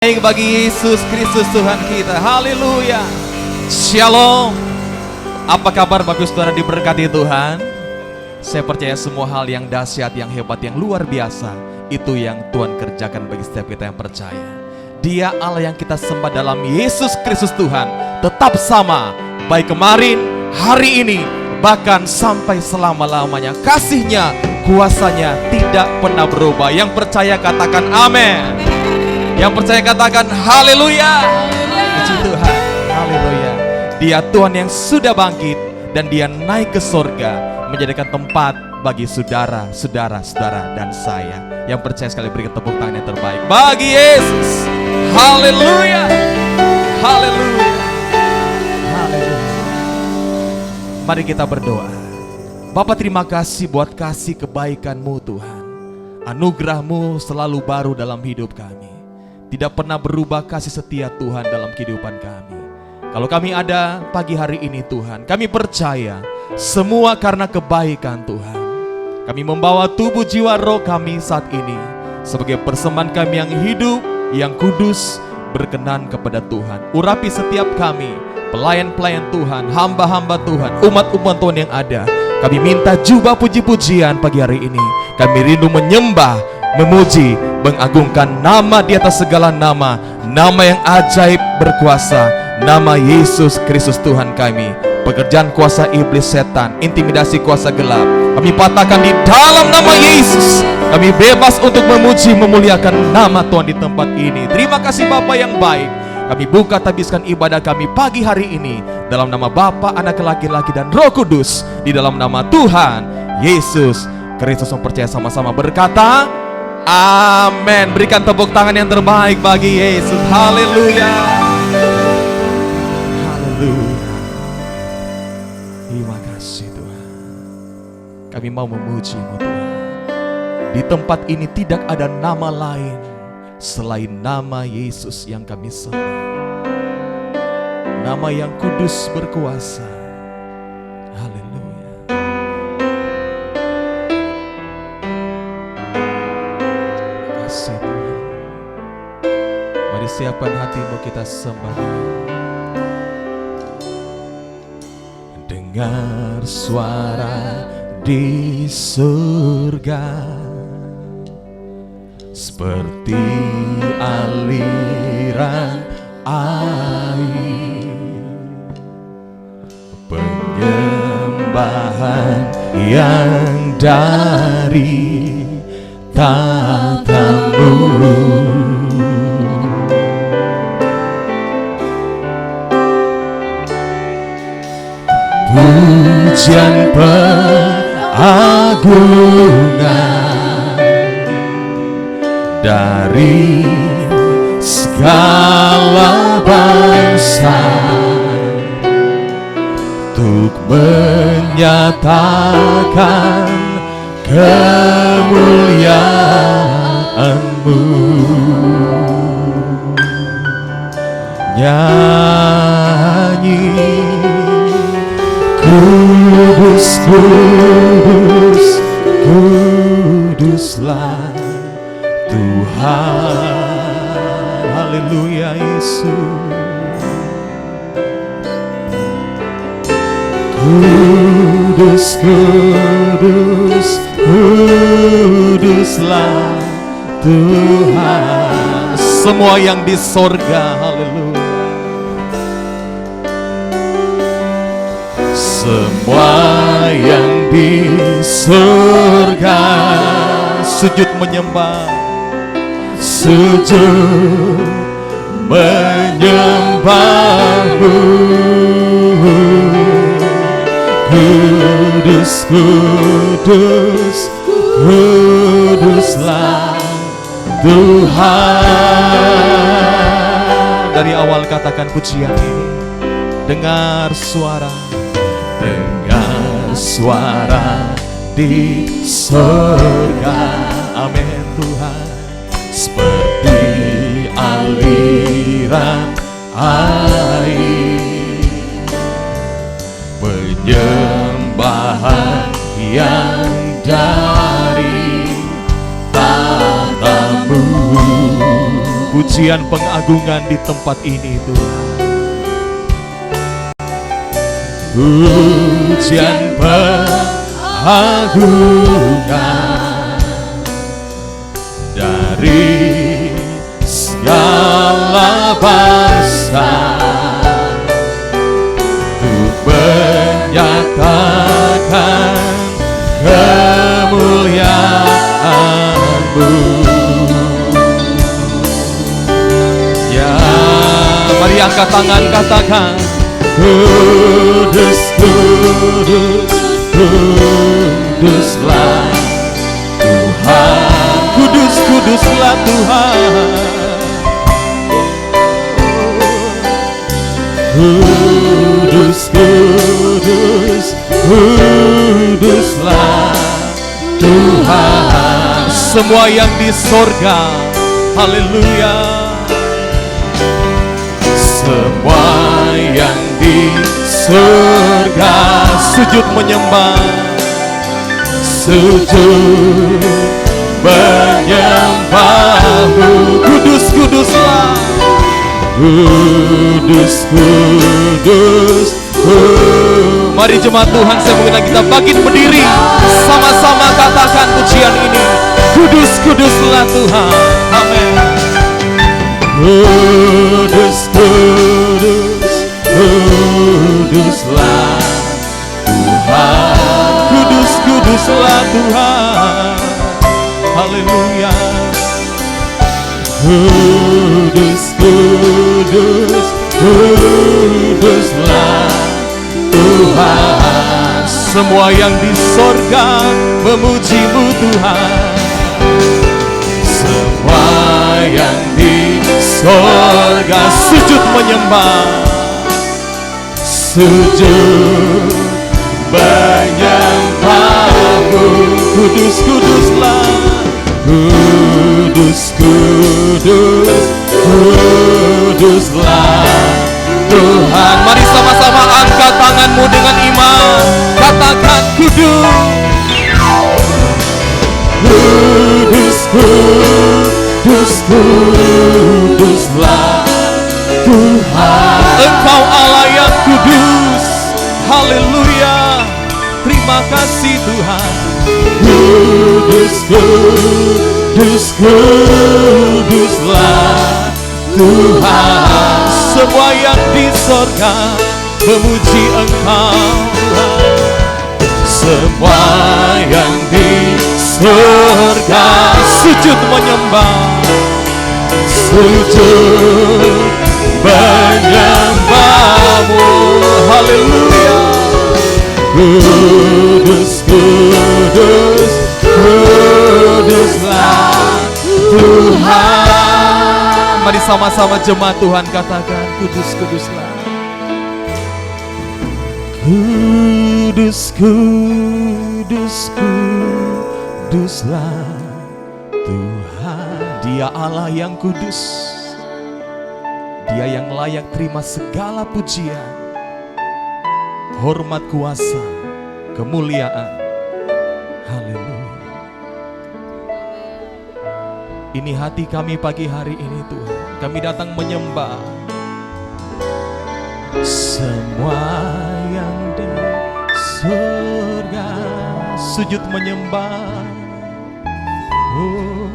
Baik bagi Yesus Kristus Tuhan kita. Haleluya. Shalom. Apa kabar Bapak Saudara diberkati Tuhan? Saya percaya semua hal yang dahsyat, yang hebat, yang luar biasa itu yang Tuhan kerjakan bagi setiap kita yang percaya. Dia Allah yang kita sembah dalam Yesus Kristus Tuhan tetap sama, baik kemarin, hari ini, bahkan sampai selama-lamanya. Kasih-Nya, kuasa-Nya tidak pernah berubah. Yang percaya katakan amin. Yang percaya katakan haleluya. Puji Tuhan, haleluya. Dia Tuhan yang sudah bangkit dan Dia naik ke sorga, menjadikan tempat bagi saudara dan saya. Yang percaya sekali berikan tepuk tangan yang terbaik bagi Yesus. Haleluya. Haleluya. Haleluya. Mari kita berdoa. Bapa, terima kasih buat kasih kebaikan-Mu Tuhan. Anugerah-Mu selalu baru dalam hidup kami. Tidak pernah berubah kasih setia Tuhan dalam kehidupan kami. Kalau kami ada pagi hari ini Tuhan, kami percaya semua karena kebaikan Tuhan. Kami membawa tubuh jiwa roh kami saat ini sebagai persembahan kami yang hidup, yang kudus, berkenan kepada Tuhan. Urapi setiap kami, pelayan-pelayan Tuhan, hamba-hamba Tuhan, umat-umat Tuhan yang ada. Kami minta jubah puji-pujian pagi hari ini. Kami rindu menyembah, memuji, mengagungkan nama di atas segala nama, nama yang ajaib berkuasa, nama Yesus Kristus Tuhan kami. Pekerjaan kuasa iblis setan, intimidasi kuasa gelap, kami patahkan di dalam nama Yesus. Kami bebas untuk memuji, memuliakan nama Tuhan di tempat ini. Terima kasih Bapa yang baik. Kami buka tabiskan ibadah kami pagi hari ini dalam nama Bapa, Anak, laki-laki dan Roh Kudus, di dalam nama Tuhan Yesus Kristus. Mempercaya sama-sama berkata amin. Berikan tepuk tangan yang terbaik bagi Yesus. Haleluya. Haleluya. Terima kasih Tuhan. Kami mau memuji-Mu Tuhan. Di tempat ini tidak ada nama lain selain nama Yesus yang kami sembah. Nama yang kudus berkuasa. Haleluya. Kasih Tuhan. Mari siapkan hatimu, kita sembah. Dengar suara di surga seperti aliran air, penyembahan yang dari tatamu, pujian pengagungan dari segala bangsa untuk menyatakan kemuliaan-Mu. Nyanyi kudus, kudus, kuduslah Tuhan. Haleluya Yesus. Kudus, kudus, kuduslah Tuhan. Semua yang di sorga, haleluya. Semua yang di surga sujud menyembah, sujud menyembah-Mu. Kudus, kudus, kuduslah Tuhan. Dari awal katakan pujian ini. Dengar suara, dengar suara di surga. Amin Tuhan. Seperti aliran air, penyembahan yang dari tatamu. pujian pengagungan di tempat ini Tuhan. Pujian pengagungan dari segala bangsa untuk menyatakan kemuliaan-Mu. Ya, mari angkat tangan, katakan kudus, kudus, kuduslah Tuhan, kudus, kuduslah Tuhan. Kudus, kudus, kuduslah Tuhan. Semua yang di sorga, haleluya. Semua yang di surga sujud menyembah, sujud menyembah-Mu. Kudus, kuduslah, kudus, kudus, kudus. Mari jemaat Tuhan, saya mengundang kita bangkit berdiri, sama-sama katakan pujian ini. Kudus, kuduslah Tuhan. Amin. Kudus, kudus, kuduslah Tuhan. Kudus, kuduslah Tuhan. Haleluya. Kudus, kudus, kuduslah Tuhan. Semua yang di sorga memuji-Mu Tuhan. Semua yang di sorga sujud menyembah, sujud menyembah-Mu. Kudus, kuduslah, kudus, kudus, kuduslah Tuhan. Mari sama-sama angkat tanganmu dengan iman, katakan kudus, kudus, kudus, kuduslah Tuhan. Engkau Allah yang kudus, haleluya. Terima kasih Tuhan. Kudus, kudus, kuduslah Tuhan. Semua yang di sorga memuji Engkau. Semua yang di sorga sujud menyembah, sujud menyembah-Mu. Haleluya. Kudus, kudus, kuduslah Tuhan. Mari sama-sama jemaat Tuhan katakan kudus, kuduslah. Kudus, kudus, kuduslah Tuhan. Dia Allah yang kudus, Dia yang layak terima segala pujian, hormat, kuasa, kemuliaan. Haleluya. Ini hati kami pagi hari ini Tuhan. Kami datang menyembah. Semua yang di surga sujud menyembah. Oh,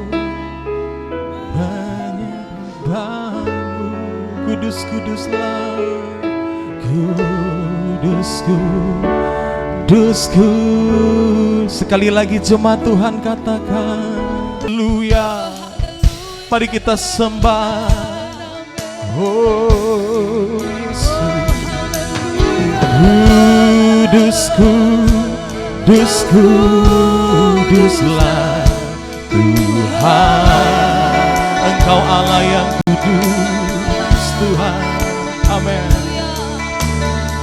menyembah-Mu. Kudus, kuduslah. Kudus, kudus, kudus. Sekali lagi jemaat Tuhan katakan haleluya. Mari kita sembah. Oh Yesus. Kudus, kudus, kuduslah Tuhan. Engkau Allah yang kudus Tuhan. Amin.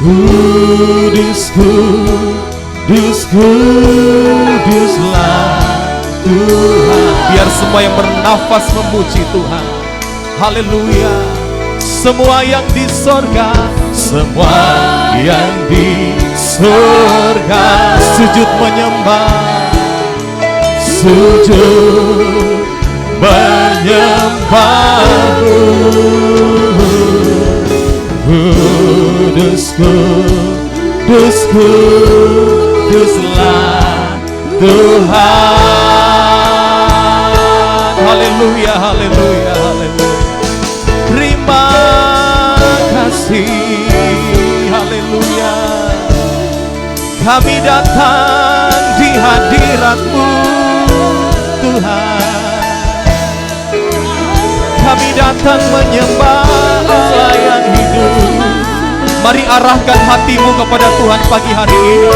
Kudus, kudus, kuduslah Tuhan. Biar semua yang bernafas memuji Tuhan. Haleluya. Semua yang di sorga, semua yang di sorga sujud menyembah, sujud menyembahmu. Kudus, kudus, kuduslah Tuhan. Haleluya, haleluya, haleluya. Terima kasih, haleluya. Kami datang di hadirat-Mu Tuhan. Kami datang menyembah Allah yang hidup. Mari arahkan hatimu kepada Tuhan pagi hari ini.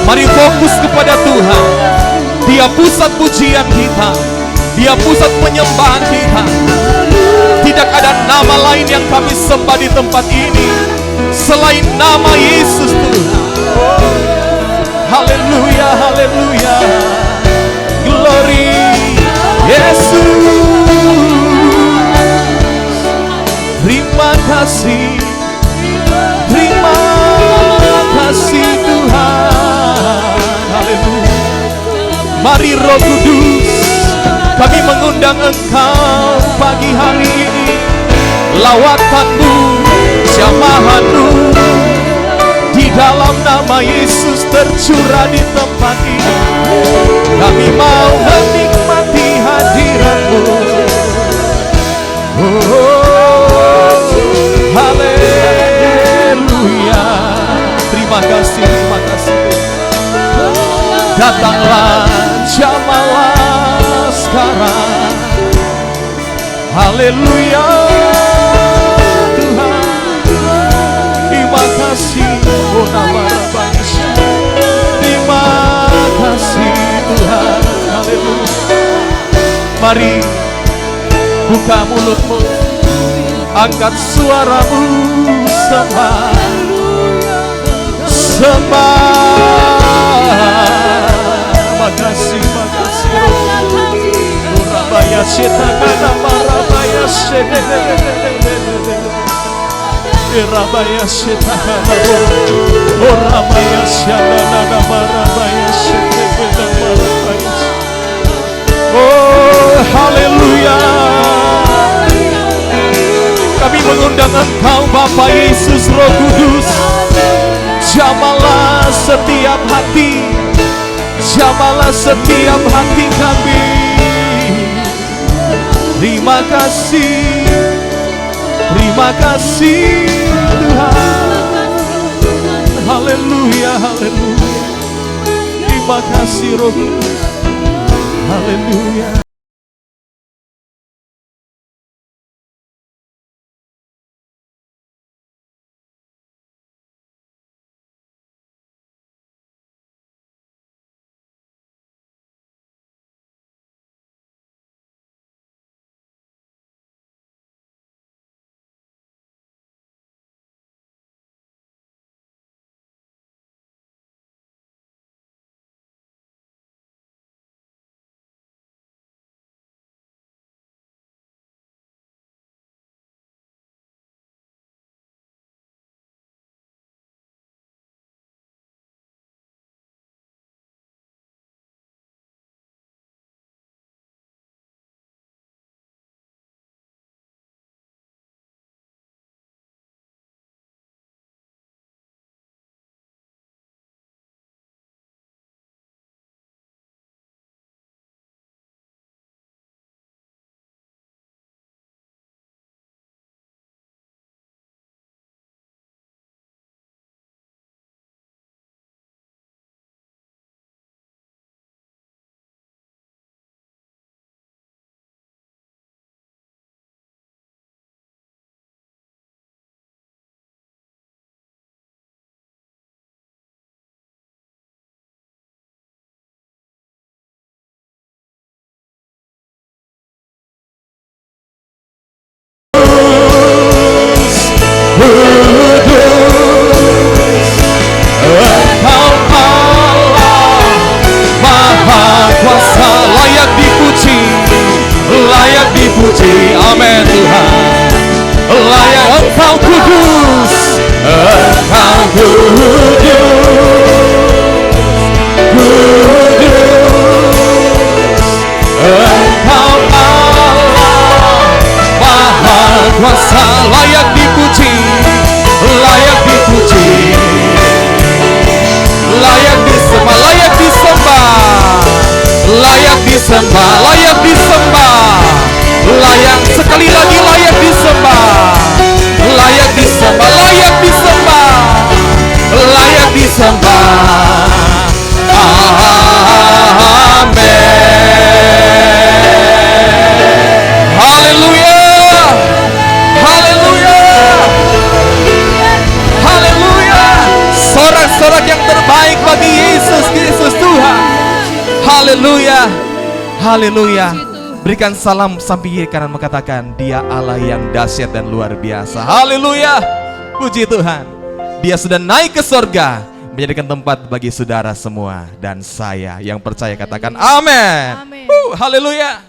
Mari fokus kepada Tuhan. Dia pusat pujian kita, Dia pusat penyembahan kita. Tidak ada nama lain yang kami sembah di tempat ini selain nama Yesus Tuhan. Haleluya, haleluya. Glory Yesus. Terima kasih, terima kasih Tuhan. Haleluya. Mari Roh Kudus, kami mengundang Engkau pagi hari ini. Lawatan-Mu, jamahan-Mu di dalam nama Yesus tercurah di tempat ini. Kami mau menikmati hadirat-Mu. Haleluya. Terima kasih, terima kasih. Datanglah, jamalah sekarang. Haleluya Tuhan. Terima kasih, oh nama Rabbana. Terima kasih Tuhan. Haleluya. Mari buka mulutmu, angkat suaramu, sembah, sembah. Makasih, makasih. Rabaya Shetakana Marabaya Shetakana Rabaya Shetakana Rabaya Shetakana Marabaya Shetakana Marabaya. Oh haleluya. Kami mengundang Engkau Bapa Yesus Roh Kudus. Jamalah setiap hati, jamalah setiap hati kami. Terima kasih, terima kasih Tuhan. Haleluya, haleluya. Terima kasih Roh Kudus. Haleluya. Engkau berkuasa, layak dipuji, layak dipuji, layak disembah, layak disembah, layak disembah, layak disembah, layak sekali lagi layak disembah, layak disembah, layak disembah, layak disembah. Amin. Haleluya, haleluya, haleluya. Sorak-sorak yang terbaik bagi Yesus Kristus Tuhan. Haleluya, haleluya. Berikan salam sambil kiri kanan mengatakan, Dia Allah yang dahsyat dan luar biasa. Haleluya, puji Tuhan. Dia sudah naik ke surga, menjadikan tempat bagi saudara semua dan saya yang percaya katakan amin. Haleluya.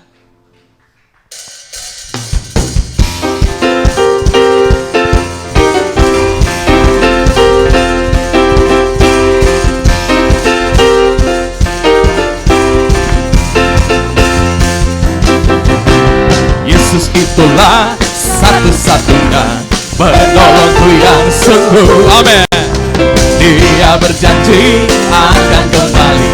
Yesus itulah satu-satunya penolongku yang sungguh. Amin. Dia berjanji akan kembali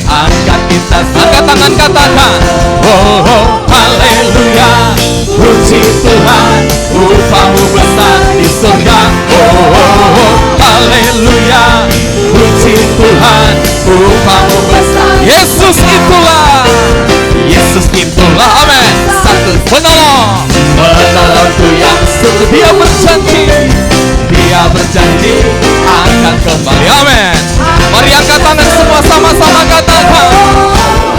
angkat kita. Angkat tangan katakan, oh, oh haleluya. Puji Tuhan, upahmu besar di surga. Oh, oh, oh haleluya. Puji Tuhan, upahmu besar. Yesus itulah, Yesus itulah, amin. Satu penolong, penolongku yang sungguh. Dia berjanji, Dia berjanji akan kembali. Amin. Mari angkat tangan semua sama-sama katakan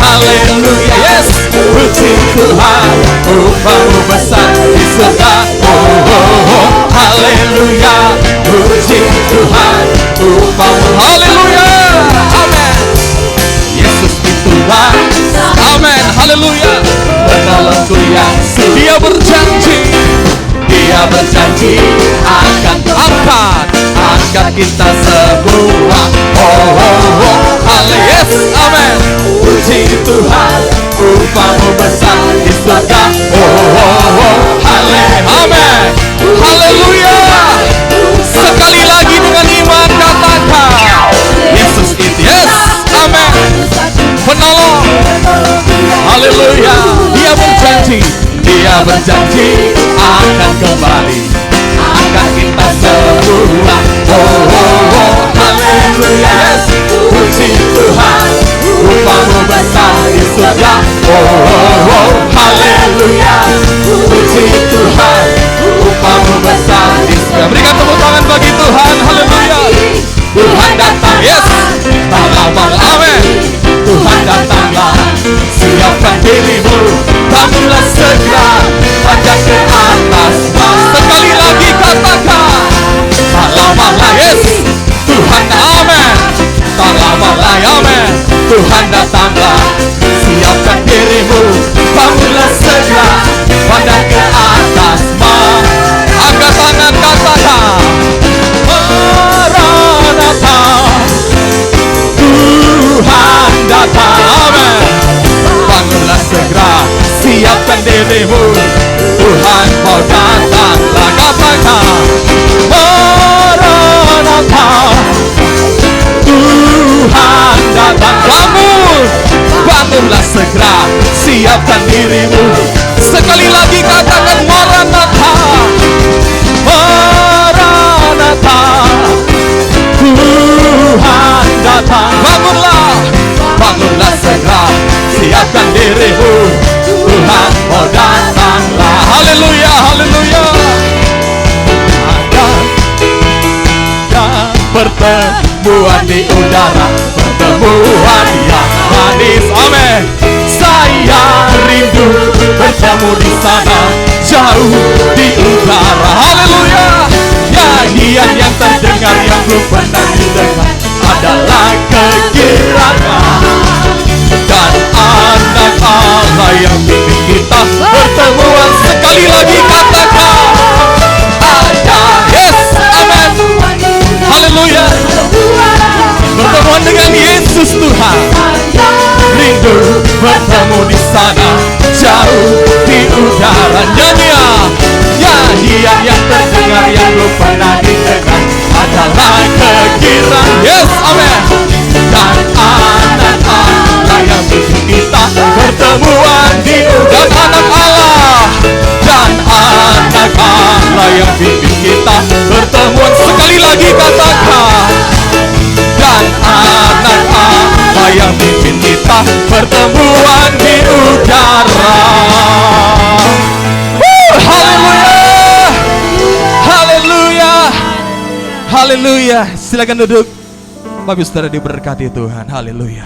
haleluya. Yes, puji Tuhan, upahmu besar di surga. Oh, oh, oh haleluya. Puji Tuhan, upahmu. Haleluya. Amin. Yesus itulah, amin. Haleluya. Penolongku yang sungguh. Dia berjanji, Dia berjanji akan angkat kita semua. Oh, oh, oh haleluya. Yes, amin. Puji Tuhan, upahmu besar di surga. Oh, oh, oh haleluya. Amin. Haleluya. Sekali lagi dengan iman katakan Yesus itu. Yes, amin. Penolong. Haleluya. Dia berjanji, Dia berjanji akan kembali angkat kita semua. Oh, oh, oh haleluya. Yes, puji Tuhan, upahmu besar di surga. Oh, oh, oh haleluya. Puji Tuhan, upahmu besar di surga. Berikan tepuk tangan bagi Tuhan. Haleluya. Tuhan datang. Yes, tak lama. Amin. Tuhan datanglah, siapkan dirimu, bangunlah segera, pandang ke atas. Sekali lagi katakan, tak lama lagi. Yes, Tuhan, amin. Tak lama lagi, amin. Tuhan datanglah, siapkan dirimu, bangunlah segera, pandang ke atas. Angkat tangan katakan, Maranatha. Tuhan datang, amin. Bangunlah segera, siapkan dirimu, Tuhan mau datanglah. Katakan, Maranatha. Tuhan datang, bangunlah segera, siapkan dirimu. Sekali lagi katakan, Maranatha. Maranatha. Tuhan datang, bangunlah segera, siapkan dirimu, Tuhan mau datanglah. Haleluya, haleluya. Ada pertemuan di udara, pertemuan yang manis. Amin. Saya rindu bertemu di sana, jauh di udara. Haleluya. Nyanyian yang terdengar yang belum pernah didengar adalah kegirangan dan anak Allah yang bimbing kita pertemuan. Sekali lagi katakan, ada. Yes, amin. Haleluya. Pertemuan dengan Yesus Tuhan. Rindu bertemu di sana, jauh di udara. Nyanyian Haleluya. Silakan duduk. Bapak Ibu Saudara diberkati Tuhan. Haleluya.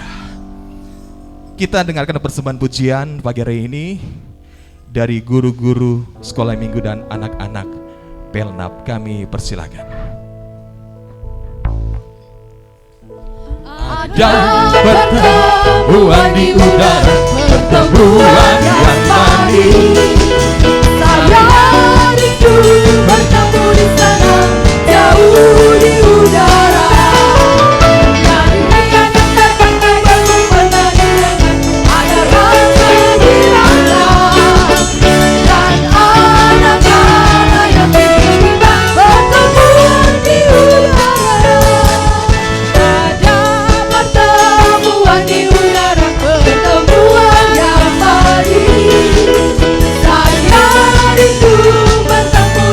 Kita dengarkan persembahan pujian pagi hari ini dari guru-guru sekolah minggu dan anak-anak Pelnap. Kami persilakan. Ada pertemuan di udara, pertemuan yang manis. Saya rindu bertemu di sana, jauh di udara. Nyanyian yang terpakai baru menari dengan ada rasa gembira. Dan anak-anak yang tiba bertemuan di udara. Ada pertemuan di udara, pertemuan yang manis. Saya rindu bertemu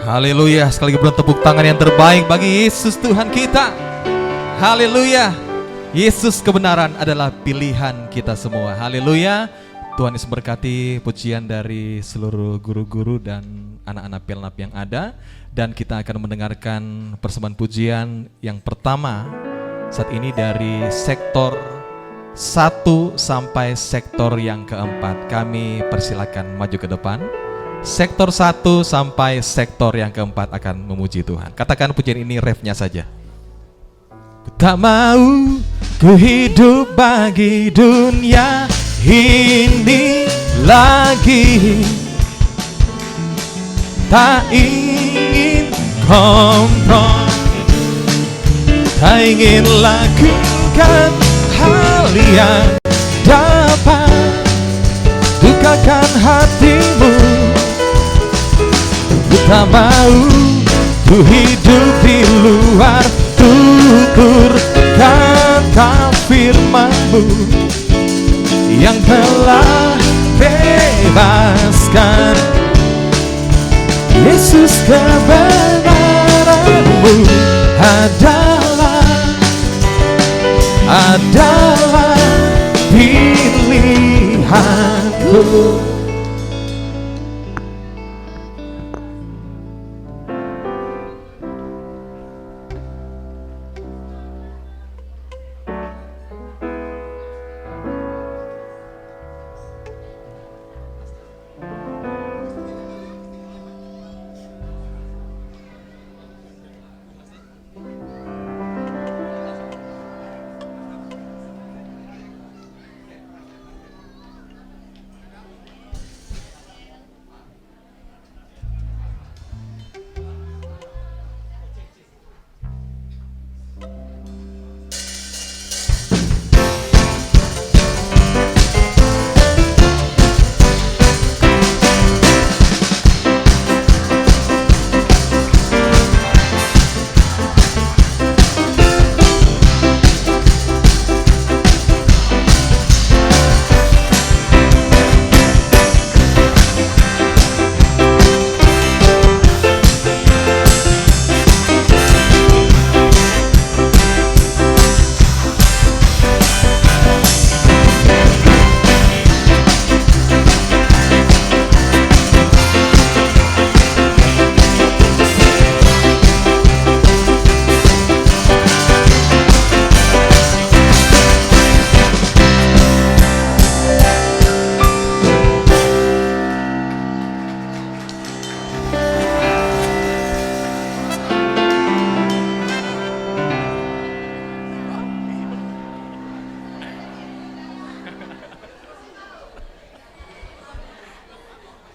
Haleluya. Sekali lagi beri tepuk tangan yang terbaik bagi Yesus Tuhan kita. Haleluya. Yesus kebenaran adalah pilihan kita semua. Haleluya. Tuhan Yesus berkati pujian dari seluruh guru-guru dan anak-anak pelnap yang ada. Dan kita akan mendengarkan persembahan pujian yang pertama saat ini dari sektor 1 sampai sektor yang keempat. Kami persilakan maju ke depan. Sektor 1 sampai sektor yang keempat akan memuji Tuhan. Katakan pujian ini refnya saja. Ku tak mau ku hidup bagi dunia ini lagi. Tak ingin kompromi, tak ingin lakukan hal yang dapat dukakan hatimu. Ku tak mau ku hidup di luar tutur kata firman-Mu yang telah bebaskan. Yesus kebenaran-Mu adalah pilihanku.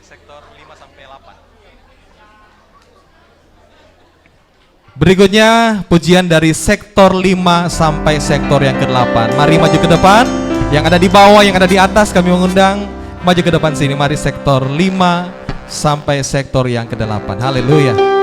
Sektor 5 sampai 8. Berikutnya pujian dari sektor 5 sampai sektor yang ke-8. Mari maju ke depan. Yang ada di bawah, yang ada di atas kami mengundang maju ke depan sini. Mari sektor 5 sampai sektor yang ke-8. Haleluya.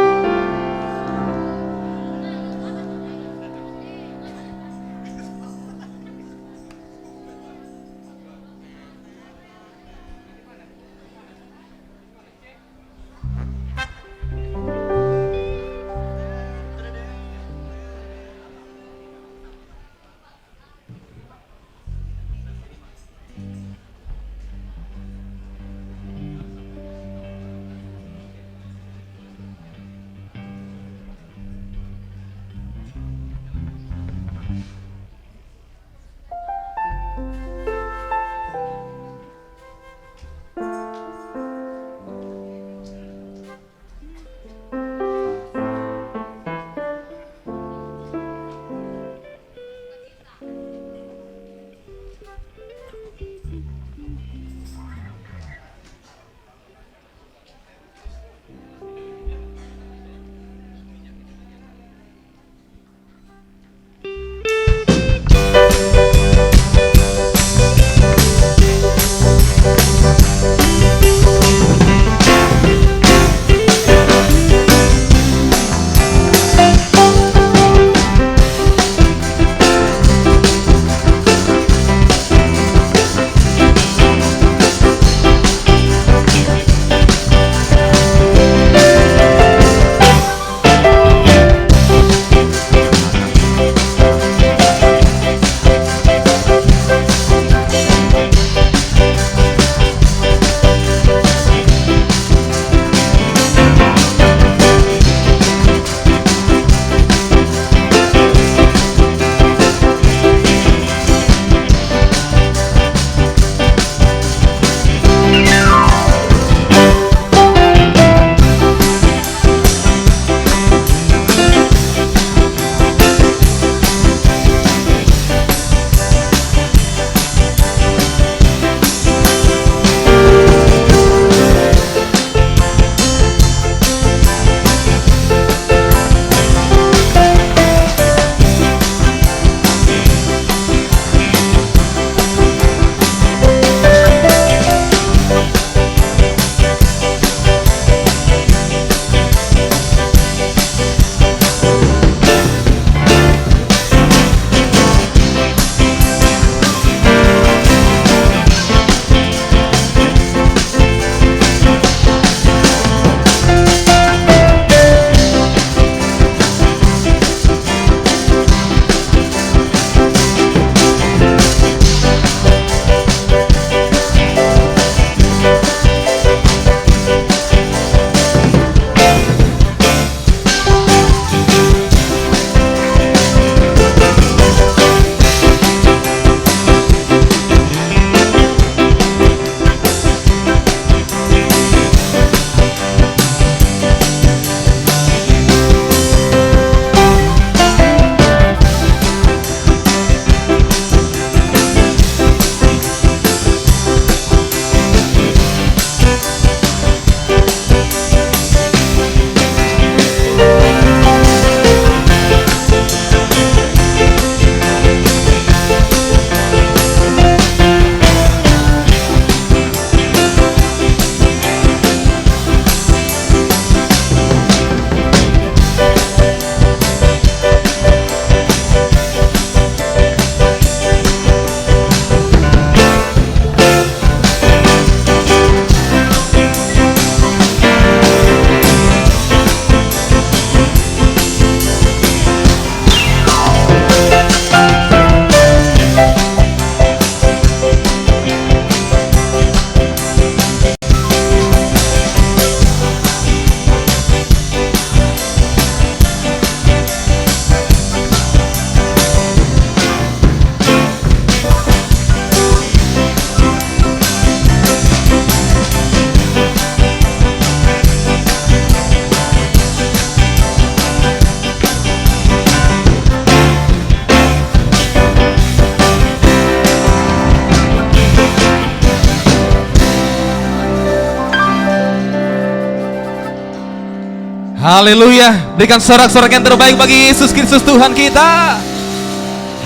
Haleluya. Berikan sorak-sorak yang terbaik bagi Yesus Kristus Tuhan kita.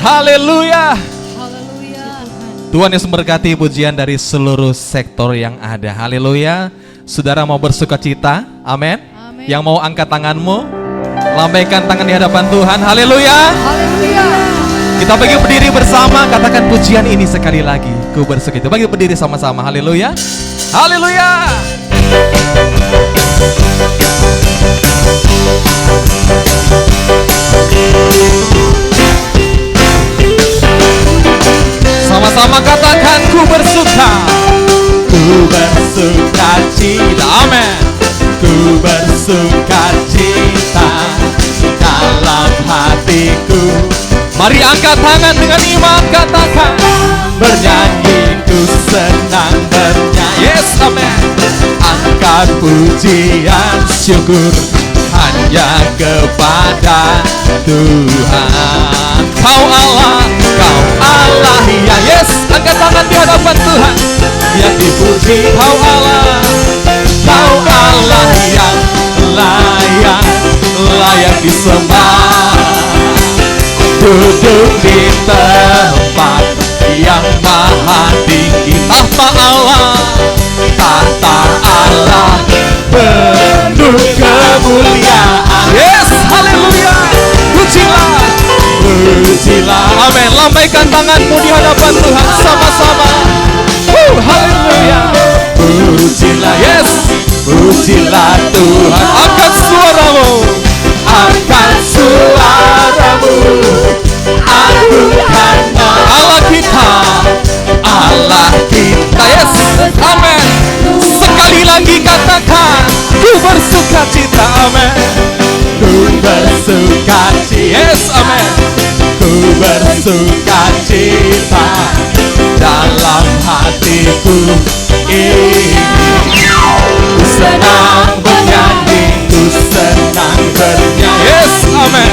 Haleluya. Haleluya. Tuhan Yesus memberkati pujian dari seluruh sektor yang ada. Haleluya. Saudara mau bersukacita? Amin. Amin. Yang mau angkat tanganmu, lambaikan tangan di hadapan Tuhan. Haleluya. Haleluya. Kita bagi berdiri bersama, katakan pujian ini sekali lagi. Ku bersukacita. Bagi berdiri sama-sama. Haleluya. Haleluya. Sama-sama katakan ku bersuka. Ku bersuka cita. Amin. Ku bersuka cita dalam hatiku. Mari angkat tangan dengan iman, katakan bernyanyi, ku senang bernyanyi. Yes, amin. Angkat pujian syukur hanya kepada Tuhan. Kau Allah ya. Yes, angkat tangan di hadapan Tuhan. Yang dipuji kau Allah yang layak disembah. Duduk di tempat yang maha tinggi. Tahta Allah penuh kemuliaan. Yes, haleluya. Pujilah, amin. Lambaikan tanganmu di hadapan Tuhan sama-sama. Haleluya. Pujilah, yes. Pujilah Tuhan. Angkat suaramu. Agungkan Allah kita. Yes, amin. Sekali lagi katakan, ku bersuka cita, amin. Ku bersuka cita, yes, amin. Ku bersuka cita dalam hatiku ini. Ku senang bernyanyi, yes, amin.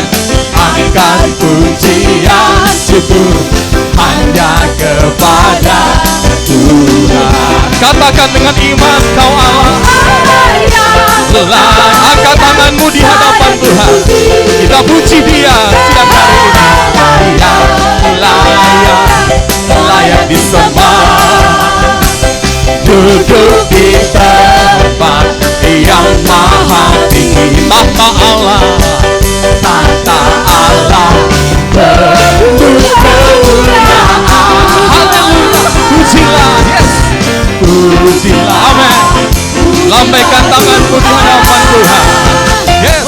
Angkat pujian syukur hanya kepada Tuhan. Katakan dengan iman, kau Allah. Angkat tanganmu di hadapan Tuhan. Kita puji Dia siang hari ini. Layak disembah. Duduk di tempat yang maha tinggi. Tahta Allah penuh kemuliaan. Haleluya. Pujilah, yes. Pujilah, amin. Lambaikan tanganmu di hadapan Tuhan. Yes.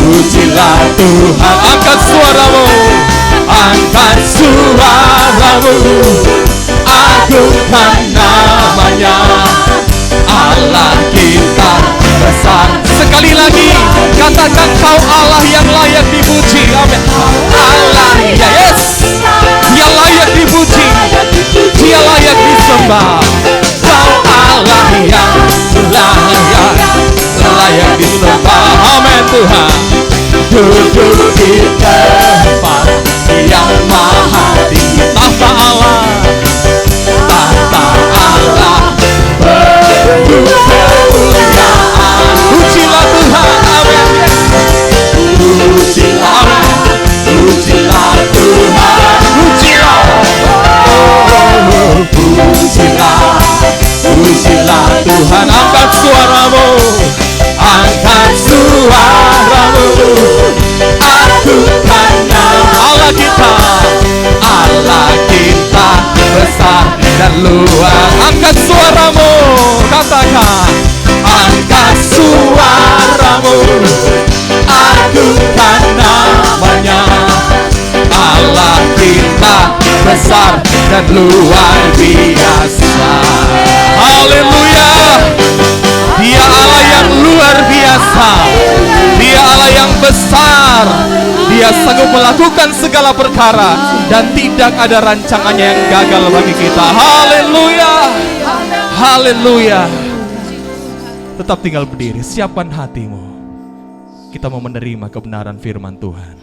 Pujilah Tuhan. Angkat suaramu. Agungkan namanya. Allah kita besar. Sekali lagi katakan, kau Allah yang layak dipuji. Amin. Allah ya, yes. Dia layak dipuji. Dia layak disembah. Kau Allah yang layak disembah. Amin Tuhan. Duduk di tempat yang maha tinggi. Tahta Allah penuh kemuliaan. Pujilah Tuhan, amin. Pujilah Tuhan. Pujilah Tuhan. Angkat suaramu. Agungkan nama Allah kita besar dan luar. Angkat suaramu, katakan. Angkat suaramu. Agungkan namanya. Allah kita besar dan luar biasa. Haleluya. Dia Allah yang luar biasa. Dia Allah yang besar. Dia sanggup melakukan segala perkara dan tidak ada rancangannya yang gagal bagi kita. Haleluya. Haleluya. Tetap tinggal berdiri, siapkan hatimu. Kita mau menerima kebenaran firman Tuhan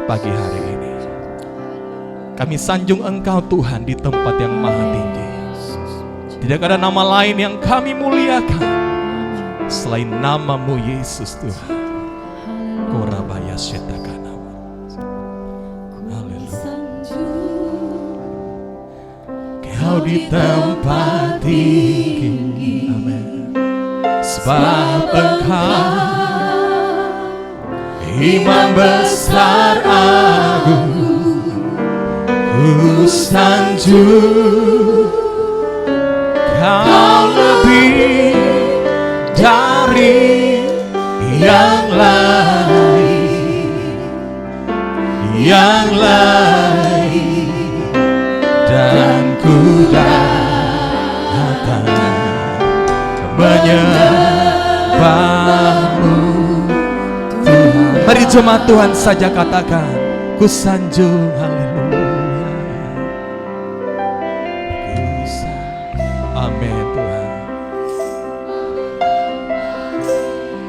pagi hari ini. Kami sanjung Engkau Tuhan di tempat yang maha tinggi. Tidak ada nama lain yang kami muliakan selain namamu Yesus Tuhan. Korabaya Shetakana. Haleluya. Kau di tempat tinggi, amin. Sebab Engkau Imam besar agung, ku sanjung. Kau lebih dari yang lain, dan ku datang menyembahmu Tuhan. Mari jemaat Tuhan saja katakan, ku sanjung, haleluya. Amin Tuhan.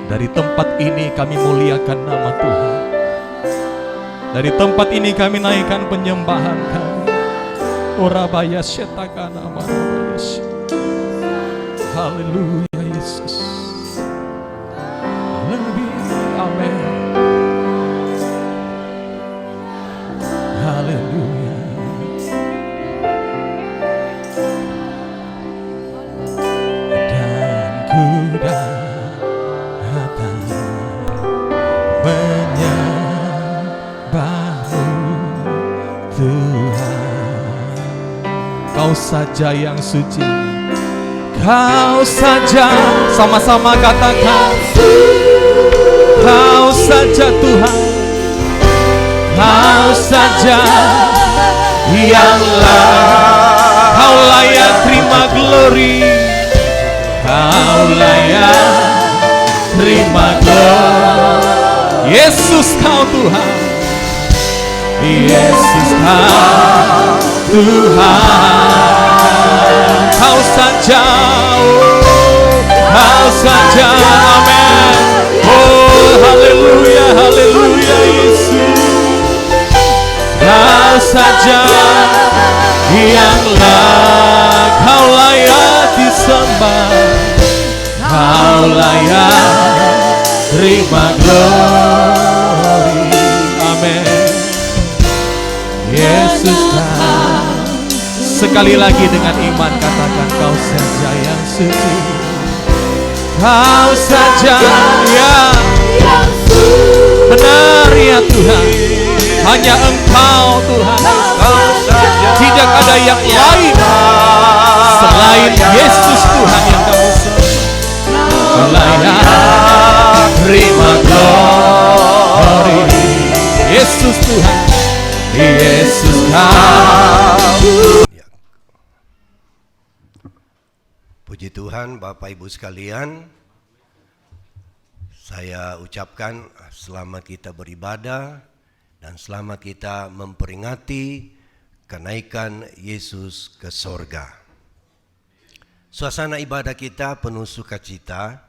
Dari tempat ini kami muliakan nama Tuhan. Dari tempat ini kami naikkan penyembahan kami. Orabaya Shetakana Marabaya. Haleluya Yesus. Lebih, amin. Haleluya. Dan ku datang menyembahmu Tuhan. Kau saja yang suci, Kau saja, sama-sama katakan, Kau saja Tuhan, Kau saja yang Kau layak terima glory, Kau layak terima glory. Yesus Kau Tuhan, Yesus Kau Tuhan, Kau saja, oh, Kau saja, amin. Oh, haleluya, haleluya Yesus. Kau saja yang Kau layak disembah, Kau layak terima glory, amin. Yesus Kau. Sekali lagi dengan iman katakan, Kau saja yang suci, Kau saja yang benar ya Tuhan. Hanya Engkau Tuhan, tidak ada yang lain selain Yesus Tuhan yang kami sembah. Layak terima glory, Yesus Tuhan, Yesus Kau. Puji Tuhan, Bapak Ibu sekalian, saya ucapkan selamat kita beribadah dan selamat kita memperingati kenaikan Yesus ke sorga. Suasana ibadah kita penuh sukacita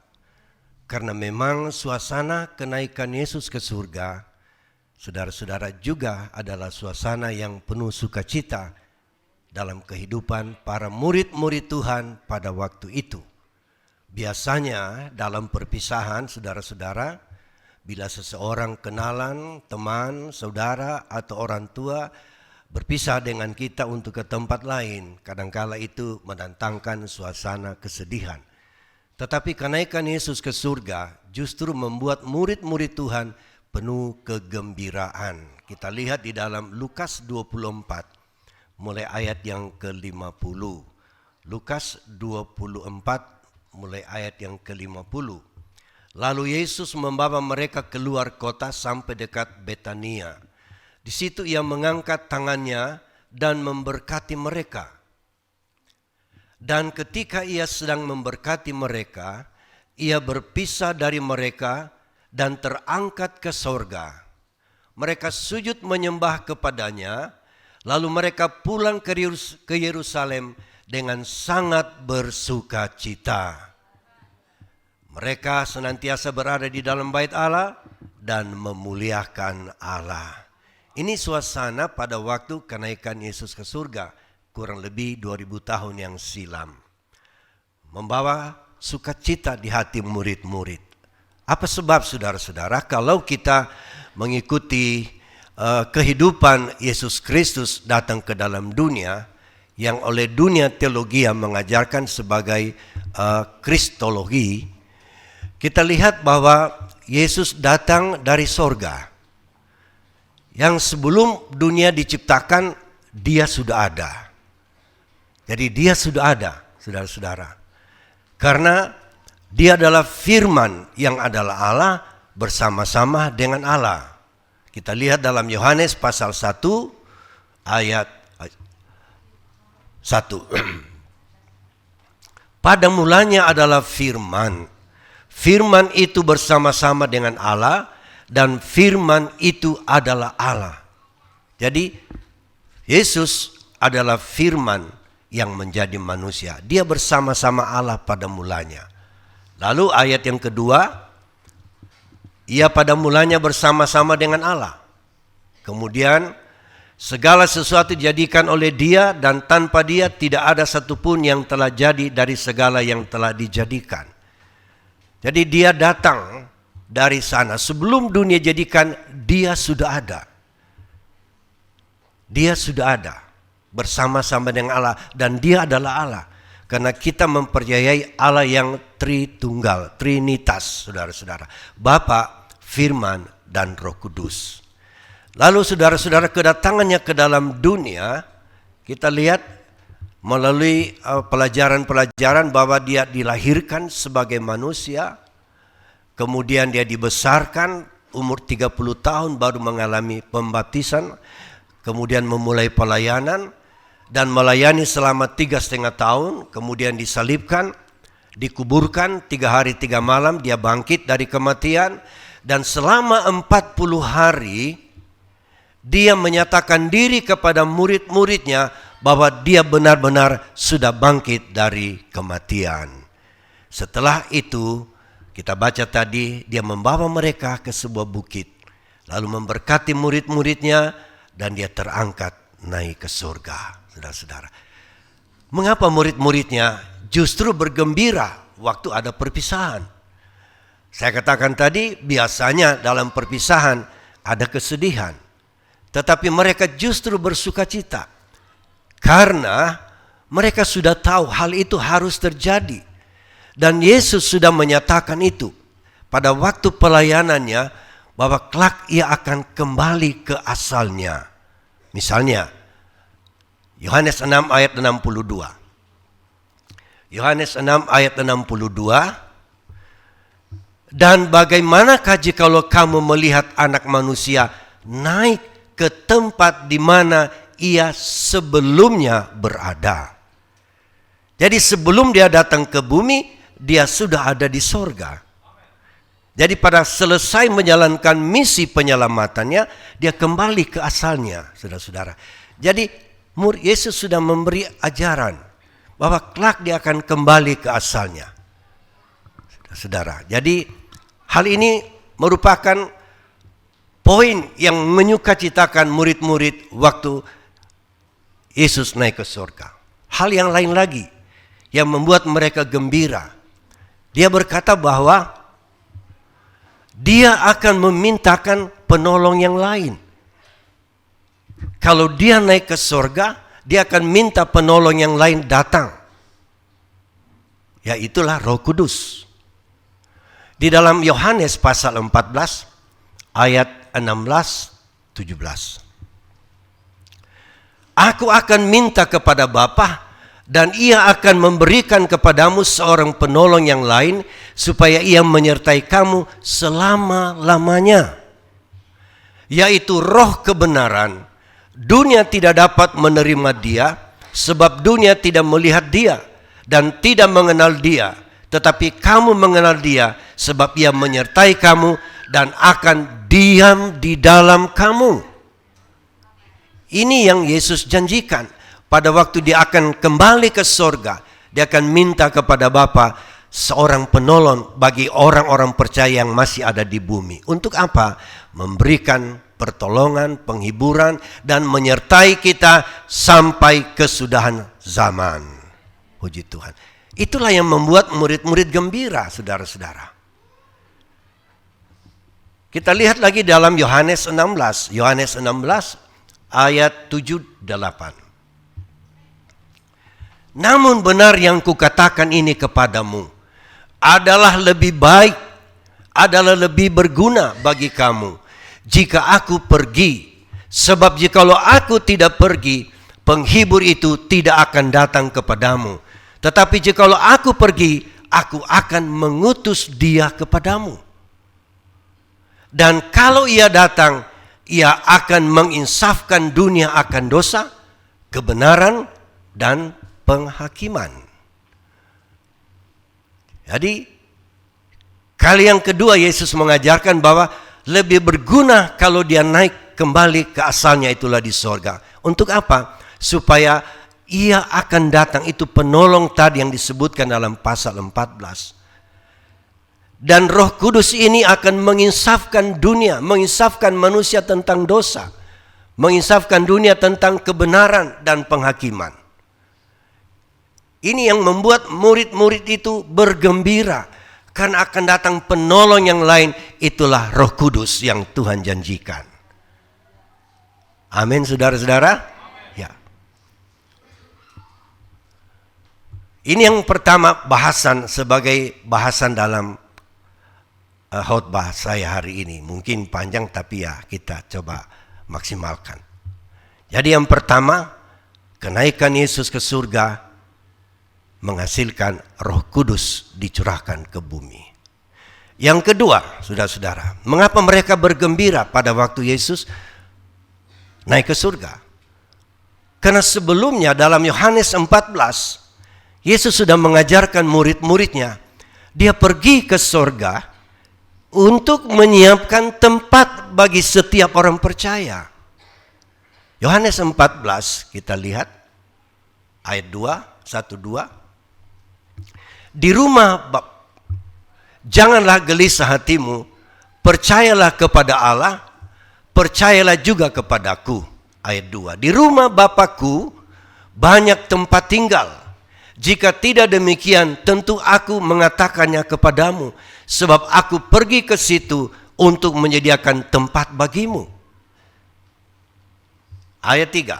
karena memang suasana kenaikan Yesus ke surga, saudara-saudara, juga adalah suasana yang penuh sukacita dalam kehidupan para murid-murid Tuhan pada waktu itu. Biasanya dalam perpisahan, saudara-saudara, bila seseorang kenalan, teman, saudara, atau orang tua berpisah dengan kita untuk ke tempat lain, kadangkala itu mendatangkan suasana kesedihan. Tetapi kenaikan Yesus ke surga justru membuat murid-murid Tuhan penuh kegembiraan. Kita lihat di dalam Lukas 24. Mulai ayat yang ke-50. Lukas 24 mulai ayat yang ke-50. Lalu Yesus membawa mereka keluar kota sampai dekat Betania. Di situ ia mengangkat tangannya dan memberkati mereka. Dan ketika ia sedang memberkati mereka, ia berpisah dari mereka dan terangkat ke sorga. Mereka sujud menyembah kepadanya. Lalu mereka pulang ke Yerusalem dengan sangat bersuka cita. Mereka senantiasa berada di dalam bait Allah dan memuliakan Allah. Ini suasana pada waktu kenaikan Yesus ke surga, kurang lebih 2000 tahun yang silam. Membawa sukacita di hati murid-murid. Apa sebab saudara-saudara? Kalau kita mengikuti kehidupan Yesus Kristus datang ke dalam dunia, yang oleh dunia teologi yang mengajarkan sebagai kristologi, kita lihat bahwa Yesus datang dari sorga. Yang sebelum dunia diciptakan, dia sudah ada. Jadi dia sudah ada, saudara-saudara. Karena dia adalah firman yang adalah Allah bersama-sama dengan Allah. Kita lihat dalam Yohanes pasal 1 ayat 1. Pada mulanya adalah firman. Firman itu bersama-sama dengan Allah dan firman itu adalah Allah. Jadi Yesus adalah firman yang menjadi manusia. Dia bersama-sama Allah pada mulanya. Lalu ayat yang kedua, ia pada mulanya bersama-sama dengan Allah. Kemudian segala sesuatu dijadikan oleh dia dan tanpa dia tidak ada satupun yang telah jadi dari segala yang telah dijadikan. Jadi dia datang dari sana. Sebelum dunia jadikan, dia sudah ada. Dia sudah ada bersama-sama dengan Allah dan dia adalah Allah. Karena kita mempercayai Allah yang Tritunggal, Trinitas, saudara-saudara. Bapa, Firman, dan Roh Kudus. Lalu saudara-saudara, kedatangannya ke dalam dunia, kita lihat melalui pelajaran-pelajaran bahwa dia dilahirkan sebagai manusia, kemudian dia dibesarkan, umur 30 tahun baru mengalami pembaptisan, kemudian memulai pelayanan, dan melayani selama 3,5 tahun, kemudian disalibkan, dikuburkan 3 hari 3 malam, dia bangkit dari kematian, dan selama 40 hari, dia menyatakan diri kepada murid-muridnya bahwa dia benar-benar sudah bangkit dari kematian. Setelah itu, kita baca tadi, dia membawa mereka ke sebuah bukit, lalu memberkati murid-muridnya, dan dia terangkat naik ke surga. Saudara-saudara, mengapa murid-muridnya justru bergembira waktu ada perpisahan? Saya katakan tadi, biasanya dalam perpisahan ada kesedihan, tetapi mereka justru bersukacita karena mereka sudah tahu hal itu harus terjadi, dan Yesus sudah menyatakan itu pada waktu pelayanannya bahwa kelak ia akan kembali ke asalnya. Misalnya Yohanes 6 ayat 62. Yohanes 6 ayat 62. Dan bagaimanakah jikalau kamu melihat anak manusia naik ke tempat di mana ia sebelumnya berada. Jadi sebelum dia datang ke bumi, dia sudah ada di sorga. Jadi pada selesai menjalankan misi penyelamatannya, dia kembali ke asalnya, saudara-saudara. Jadi Yesus sudah memberi ajaran bahwa kelak dia akan kembali ke asalnya. Saudara, jadi hal ini merupakan poin yang menyukacitakan murid-murid waktu Yesus naik ke surga. Hal yang lain lagi yang membuat mereka gembira. Dia berkata bahwa dia akan memintakan penolong yang lain. Kalau dia naik ke surga, dia akan minta penolong yang lain datang. Yaitulah Roh Kudus. Di dalam Yohanes pasal 14 ayat 16-17. Aku akan minta kepada Bapa dan ia akan memberikan kepadamu seorang penolong yang lain supaya ia menyertai kamu selama-lamanya. Yaitu Roh kebenaran. Dunia tidak dapat menerima dia sebab dunia tidak melihat dia dan tidak mengenal dia. Tetapi kamu mengenal dia sebab ia menyertai kamu dan akan diam di dalam kamu. Ini yang Yesus janjikan. Pada waktu dia akan kembali ke surga, dia akan minta kepada Bapa seorang penolong bagi orang-orang percaya yang masih ada di bumi. Untuk apa? Memberikan pertolongan, penghiburan, dan menyertai kita sampai kesudahan zaman. Puji Tuhan. Itulah yang membuat murid-murid gembira, saudara-saudara. Kita lihat lagi dalam Yohanes 16. Yohanes 16 ayat 7-8. Namun benar yang kukatakan ini kepadamu, adalah lebih baik, adalah lebih berguna bagi kamu jika aku pergi. Sebab jikalau aku tidak pergi, penghibur itu tidak akan datang kepadamu. Tetapi jikalau aku pergi, aku akan mengutus dia kepadamu. Dan kalau ia datang, ia akan menginsafkan dunia akan dosa, kebenaran, dan penghakiman. Jadi, kali yang kedua Yesus mengajarkan bahwa lebih berguna kalau dia naik kembali ke asalnya, itulah di sorga. Untuk apa? Supaya ia akan datang, itu penolong tadi yang disebutkan dalam pasal 14. Dan Roh Kudus ini akan menginsafkan dunia, menginsafkan manusia tentang dosa, menginsafkan dunia tentang kebenaran dan penghakiman. Ini yang membuat murid-murid itu bergembira, karena akan datang penolong yang lain, itulah Roh Kudus yang Tuhan janjikan. Amin, saudara-saudara. Ya. Ini yang pertama, bahasan sebagai bahasan dalam khotbah saya hari ini. Mungkin panjang, tapi ya kita coba maksimalkan. Jadi yang pertama, kenaikan Yesus ke surga menghasilkan Roh Kudus dicurahkan ke bumi. Yang kedua, saudara-saudara, mengapa mereka bergembira pada waktu Yesus naik ke surga? Karena sebelumnya dalam Yohanes 14, Yesus sudah mengajarkan murid-muridnya, dia pergi ke surga untuk menyiapkan tempat bagi setiap orang percaya. Yohanes 14, kita lihat ayat 1-2. Di rumah janganlah gelisah hatimu, percayalah kepada Allah, percayalah juga kepadaku. Ayat 2. Di rumah Bapakku banyak tempat tinggal. Jika tidak demikian, tentu aku mengatakannya kepadamu, sebab aku pergi ke situ untuk menyediakan tempat bagimu. Ayat 3.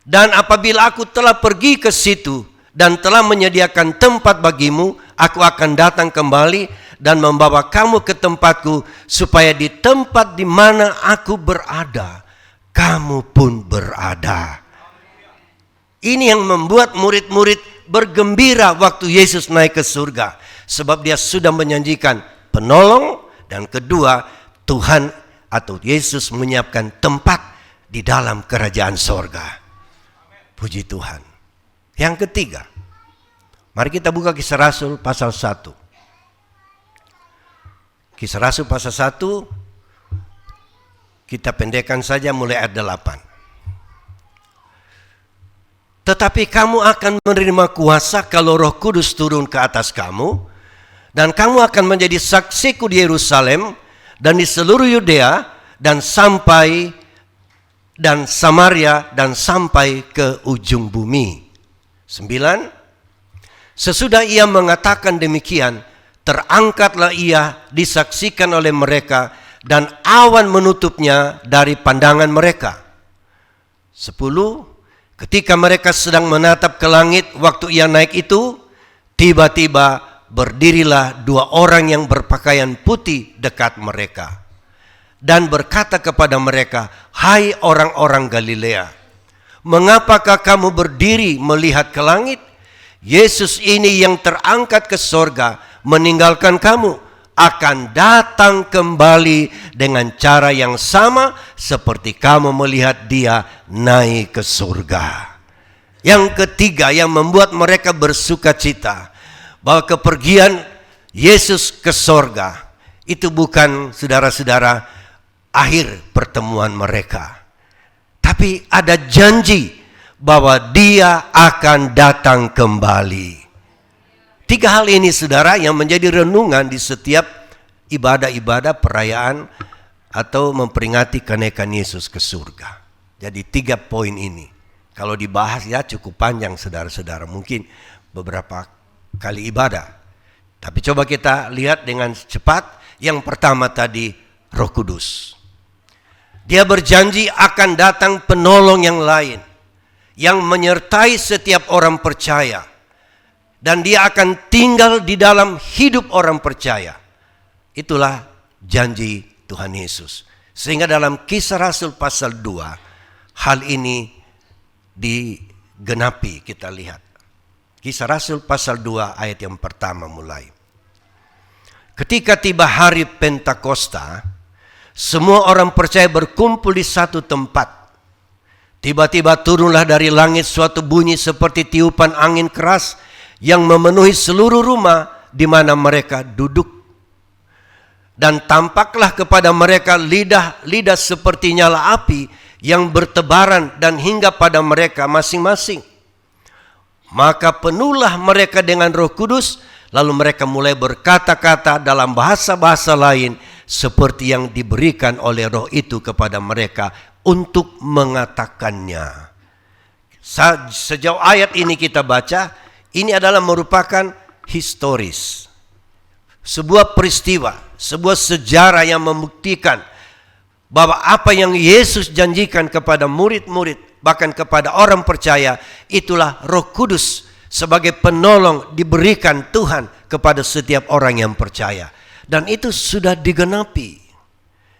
Dan apabila aku telah pergi ke situ dan telah menyediakan tempat bagimu, aku akan datang kembali dan membawa kamu ke tempatku, supaya di tempat di mana aku berada, kamu pun berada. Ini yang membuat murid-murid bergembira waktu Yesus naik ke surga. Sebab dia sudah menjanjikan penolong, dan kedua, Tuhan atau Yesus menyiapkan tempat di dalam kerajaan sorga. Puji Tuhan. Yang ketiga, mari kita buka Kisah Rasul pasal 1. Kisah Rasul pasal 1, kita pendekkan saja mulai ayat 8. Tetapi kamu akan menerima kuasa kalau Roh Kudus turun ke atas kamu, dan kamu akan menjadi saksiku di Yerusalem dan di seluruh Yudea dan sampai dan Samaria dan sampai ke ujung bumi. 9. Sesudah ia mengatakan demikian, terangkatlah ia disaksikan oleh mereka, dan awan menutupnya dari pandangan mereka. 10. Ketika mereka sedang menatap ke langit waktu ia naik itu, tiba-tiba berdirilah 2 orang yang berpakaian putih dekat mereka, dan berkata kepada mereka, "Hai orang-orang Galilea, mengapakah kamu berdiri melihat ke langit? Yesus ini yang terangkat ke sorga meninggalkan kamu, akan datang kembali dengan cara yang sama seperti kamu melihat dia naik ke surga." Yang ketiga yang membuat mereka bersuka cita, bahwa kepergian Yesus ke sorga itu bukan, saudara-saudara, akhir pertemuan mereka, tapi ada janji bahwa dia akan datang kembali. 3 hal ini, saudara, yang menjadi renungan di setiap ibadah-ibadah perayaan atau memperingati kenaikan Yesus ke surga. Jadi 3 poin ini. Kalau dibahas ya cukup panjang saudara-saudara, mungkin beberapa kali ibadah. Tapi coba kita lihat dengan cepat. Yang pertama tadi, Roh Kudus. Dia berjanji akan datang penolong yang lain, yang menyertai setiap orang percaya. Dan dia akan tinggal di dalam hidup orang percaya. Itulah janji Tuhan Yesus. Sehingga dalam Kisah Rasul pasal 2, hal ini digenapi, kita lihat. Kisah Rasul pasal 2 ayat yang pertama mulai. Ketika tiba hari Pentakosta, semua orang percaya berkumpul di satu tempat. Tiba-tiba turunlah dari langit suatu bunyi seperti tiupan angin keras yang memenuhi seluruh rumah di mana mereka duduk. Dan tampaklah kepada mereka lidah-lidah seperti nyala api yang bertebaran dan hingga pada mereka masing-masing. Maka penuhlah mereka dengan Roh Kudus, lalu mereka mulai berkata-kata dalam bahasa-bahasa lain seperti yang diberikan oleh Roh itu kepada mereka untuk mengatakannya. Sejauh ayat ini kita baca, ini adalah merupakan historis. Sebuah peristiwa, sebuah sejarah yang membuktikan bahwa apa yang Yesus janjikan kepada murid-murid, bahkan kepada orang percaya, itulah Roh Kudus sebagai penolong diberikan Tuhan kepada setiap orang yang percaya. Dan itu sudah digenapi.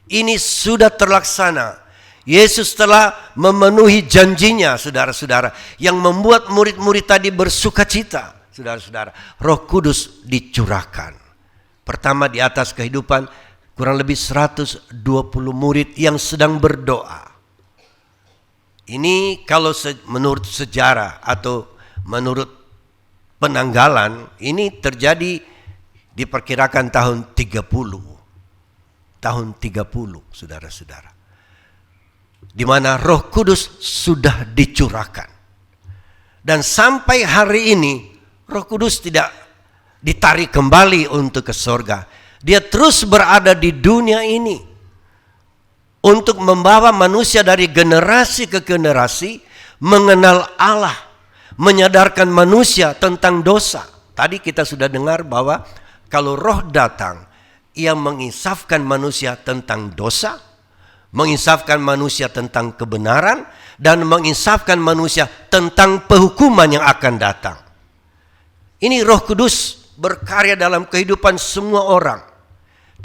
Ini sudah terlaksana. Yesus telah memenuhi janjinya, saudara-saudara, yang membuat murid-murid tadi bersukacita. Saudara-saudara, Roh Kudus dicurahkan. Pertama di atas kehidupan kurang lebih 120 murid yang sedang berdoa. Ini kalau menurut sejarah atau menurut penanggalan, ini terjadi diperkirakan tahun 30. Tahun 30, saudara-saudara. Di mana Roh Kudus sudah dicurahkan. Dan sampai hari ini, Roh Kudus tidak ditarik kembali untuk ke surga. Dia terus berada di dunia ini untuk membawa manusia dari generasi ke generasi mengenal Allah, menyadarkan manusia tentang dosa. Tadi kita sudah dengar bahwa kalau Roh datang, ia menginsafkan manusia tentang dosa, menginsafkan manusia tentang kebenaran, dan menginsafkan manusia tentang penghukuman yang akan datang. Ini Roh Kudus berkarya dalam kehidupan semua orang,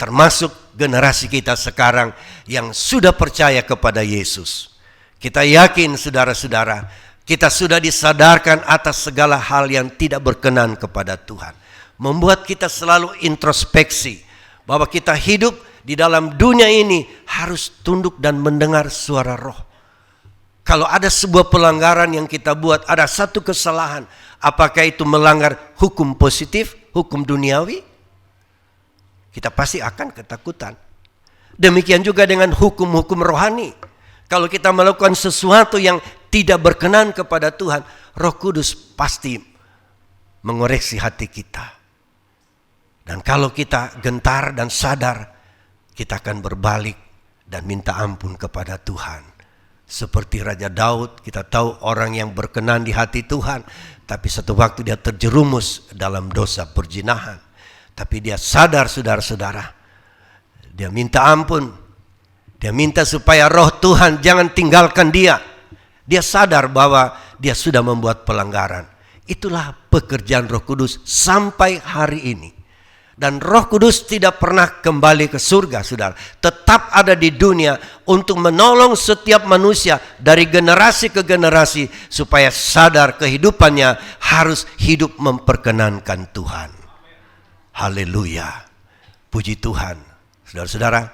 termasuk generasi kita sekarang yang sudah percaya kepada Yesus. Kita yakin, saudara-saudara, kita sudah disadarkan atas segala hal yang tidak berkenan kepada Tuhan. Membuat kita selalu introspeksi bahwa kita hidup di dalam dunia ini harus tunduk dan mendengar suara Roh. Kalau ada sebuah pelanggaran yang kita buat, ada satu kesalahan, apakah itu melanggar hukum positif, hukum duniawi, kita pasti akan ketakutan. Demikian juga dengan hukum-hukum rohani. Kalau kita melakukan sesuatu yang tidak berkenan kepada Tuhan, Roh Kudus pasti mengoreksi hati kita. Dan kalau kita gentar dan sadar, kita akan berbalik dan minta ampun kepada Tuhan. Seperti Raja Daud, kita tahu orang yang berkenan di hati Tuhan, tapi satu waktu dia terjerumus dalam dosa perzinahan. Tapi dia sadar, saudara-saudara, dia minta ampun, dia minta supaya Roh Tuhan jangan tinggalkan dia. Dia sadar bahwa dia sudah membuat pelanggaran. Itulah pekerjaan Roh Kudus sampai hari ini. Dan Roh Kudus tidak pernah kembali ke surga, saudara. Tetap ada di dunia untuk menolong setiap manusia dari generasi ke generasi supaya sadar kehidupannya harus hidup memperkenankan Tuhan. Haleluya. Puji Tuhan. Saudara-saudara,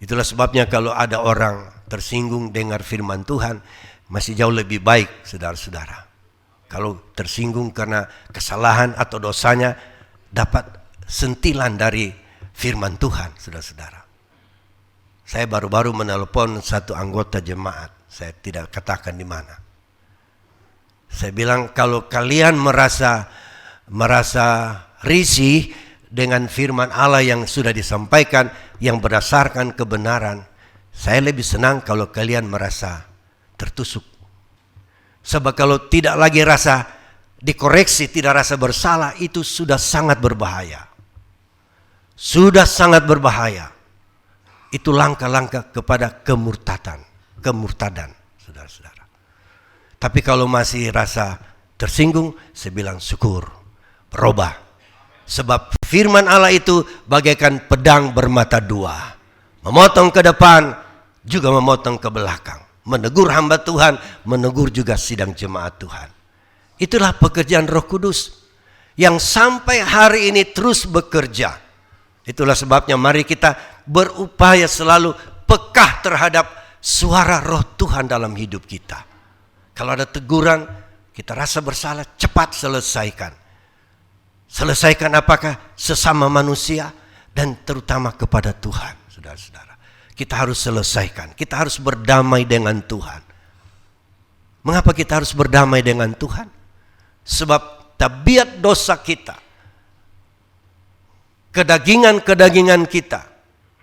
itulah sebabnya kalau ada orang tersinggung dengar firman Tuhan, masih jauh lebih baik, saudara-saudara. Kalau tersinggung karena kesalahan atau dosanya, dapat sentilan dari firman Tuhan, saudara-saudara. Saya baru-baru menelpon satu anggota jemaat, saya tidak katakan di mana. Saya bilang, kalau kalian merasa risih dengan firman Allah yang sudah disampaikan, yang berdasarkan kebenaran, saya lebih senang kalau kalian merasa tertusuk. Sebab kalau tidak lagi rasa dikoreksi, tidak rasa bersalah, itu sudah sangat berbahaya. Sudah sangat berbahaya. Itu langkah-langkah kepada kemurtadan, saudara-saudara. Tapi kalau masih rasa tersinggung, saya bilang syukur, berubah. Sebab firman Allah itu bagaikan pedang bermata dua, memotong ke depan, juga memotong ke belakang. Menegur hamba Tuhan, menegur juga sidang jemaat Tuhan. Itulah pekerjaan Roh Kudus yang sampai hari ini terus bekerja. Itulah sebabnya mari kita berupaya selalu peka terhadap suara Roh Tuhan dalam hidup kita. Kalau ada teguran, kita rasa bersalah, cepat selesaikan. Selesaikan apakah sesama manusia dan terutama kepada Tuhan, saudara-saudara. Kita harus selesaikan, kita harus berdamai dengan Tuhan. Mengapa kita harus berdamai dengan Tuhan? Sebab tabiat dosa kita, kedagingan-kedagingan kita,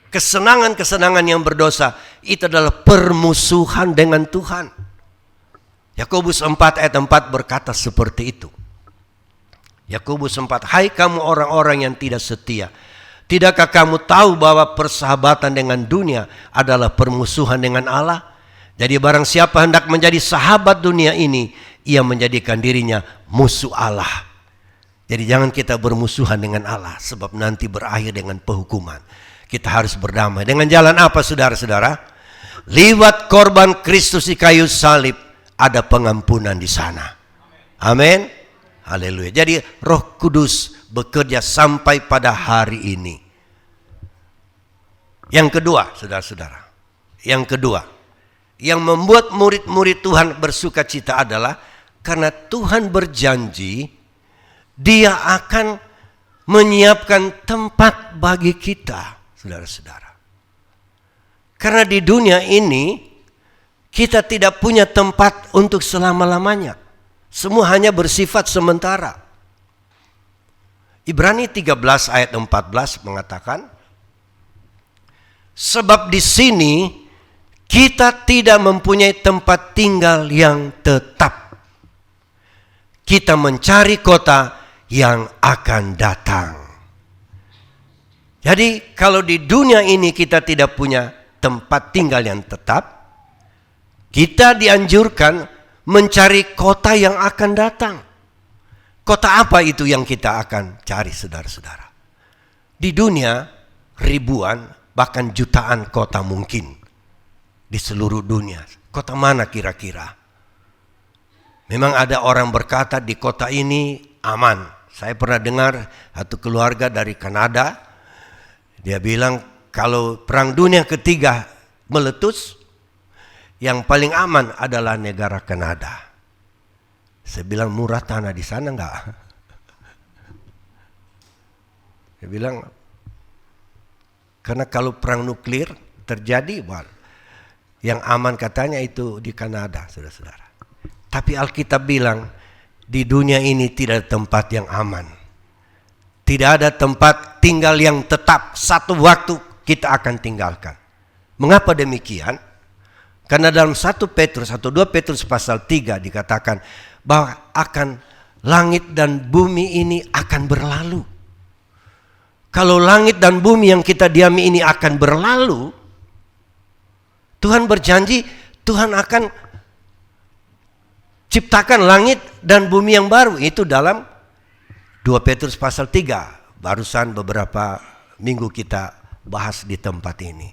kesenangan-kesenangan yang berdosa, itu adalah permusuhan dengan Tuhan. Yakobus 4 ayat 4 berkata seperti itu. Yakobus 4, hai kamu orang-orang yang tidak setia, tidakkah kamu tahu bahwa persahabatan dengan dunia adalah permusuhan dengan Allah? Jadi barang siapa hendak menjadi sahabat dunia ini, ia menjadikan dirinya musuh Allah. Jadi jangan kita bermusuhan dengan Allah, sebab nanti berakhir dengan penghukuman. Kita harus berdamai. Dengan jalan apa, saudara-saudara? Lewat korban Kristus di kayu salib, ada pengampunan di sana. Amin. Haleluya. Jadi Roh Kudus bekerja sampai pada hari ini. Yang kedua, saudara-saudara, yang kedua, yang membuat murid-murid Tuhan bersuka cita adalah karena Tuhan berjanji Dia akan menyiapkan tempat bagi kita, saudara-saudara. Karena di dunia ini kita tidak punya tempat untuk selama-lamanya. Semua hanya bersifat sementara. Ibrani 13 ayat 14 mengatakan, sebab di sini kita tidak mempunyai tempat tinggal yang tetap. Kita mencari kota yang akan datang. Jadi kalau di dunia ini kita tidak punya tempat tinggal yang tetap, kita dianjurkan mencari kota yang akan datang. Kota apa itu yang kita akan cari, saudara-saudara? Di dunia ribuan bahkan jutaan kota mungkin di seluruh dunia. Kota mana kira-kira? Memang ada orang berkata di kota ini aman. Saya pernah dengar satu keluarga dari Kanada, dia bilang kalau perang dunia ketiga meletus, yang paling aman adalah negara Kanada. Saya bilang murah tanah di sana enggak? Dia bilang karena kalau perang nuklir terjadi, yang aman katanya itu di Kanada, saudara-saudara. Tapi Alkitab bilang di dunia ini tidak ada tempat yang aman. Tidak ada tempat tinggal yang tetap. Satu waktu kita akan tinggalkan. Mengapa demikian? Karena dalam 1 Petrus atau 2 Petrus pasal 3 dikatakan bahwa akan langit dan bumi ini akan berlalu. Kalau langit dan bumi yang kita diami ini akan berlalu, Tuhan berjanji Tuhan akan ciptakan langit dan bumi yang baru. Itu dalam 2 Petrus pasal 3. Barusan beberapa minggu kita bahas di tempat ini.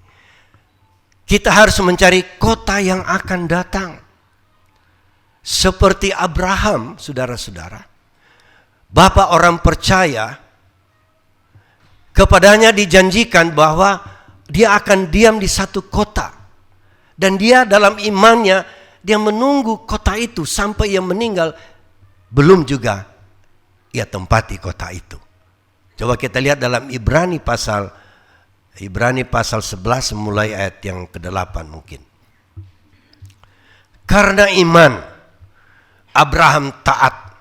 Kita harus mencari kota yang akan datang. Seperti Abraham, saudara-saudara. Bapak orang percaya, kepadanya dijanjikan bahwa dia akan diam di satu kota. Dan dia dalam imannya, dia menunggu kota itu sampai ia meninggal. Belum juga ia tempati kota itu. Coba kita lihat dalam Ibrani pasal 11 mulai ayat yang ke-8 mungkin. Karena iman Abraham taat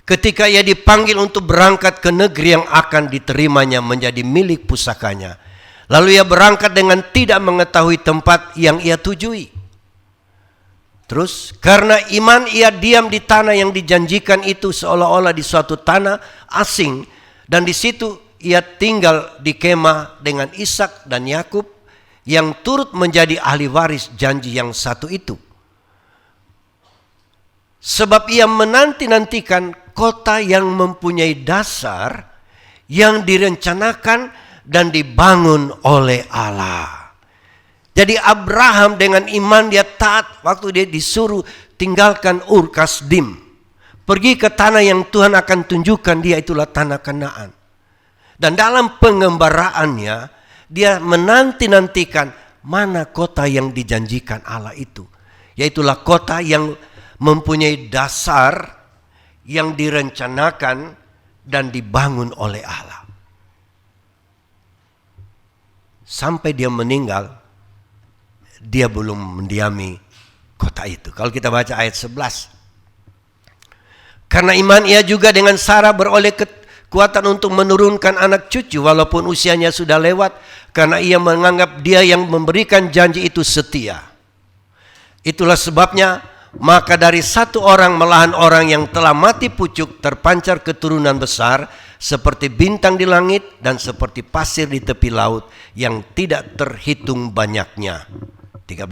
ketika ia dipanggil untuk berangkat ke negeri yang akan diterimanya menjadi milik pusakanya. Lalu ia berangkat dengan tidak mengetahui tempat yang ia tujui. Terus, karena iman ia diam di tanah yang dijanjikan itu seolah-olah di suatu tanah asing. Dan di situ ia tinggal di kemah dengan Ishak dan Yakub yang turut menjadi ahli waris janji yang satu itu. Sebab ia menanti-nantikan kota yang mempunyai dasar yang direncanakan dan dibangun oleh Allah. Jadi Abraham dengan iman dia taat waktu dia disuruh tinggalkan Ur Kasdim. Pergi ke tanah yang Tuhan akan tunjukkan dia, itulah tanah Kanaan. Dan dalam pengembaraannya dia menanti-nantikan mana kota yang dijanjikan Allah itu. Yaitulah kota yang mempunyai dasar yang direncanakan dan dibangun oleh Allah. Sampai dia meninggal, dia belum mendiami kota itu. Kalau kita baca ayat 11. Karena iman ia juga dengan Sarah beroleh kekuatan untuk menurunkan anak cucu walaupun usianya sudah lewat. Karena ia menganggap dia yang memberikan janji itu setia. Itulah sebabnya maka dari satu orang malahan orang yang telah mati pucuk terpancar keturunan besar seperti bintang di langit dan seperti pasir di tepi laut yang tidak terhitung banyaknya. 13.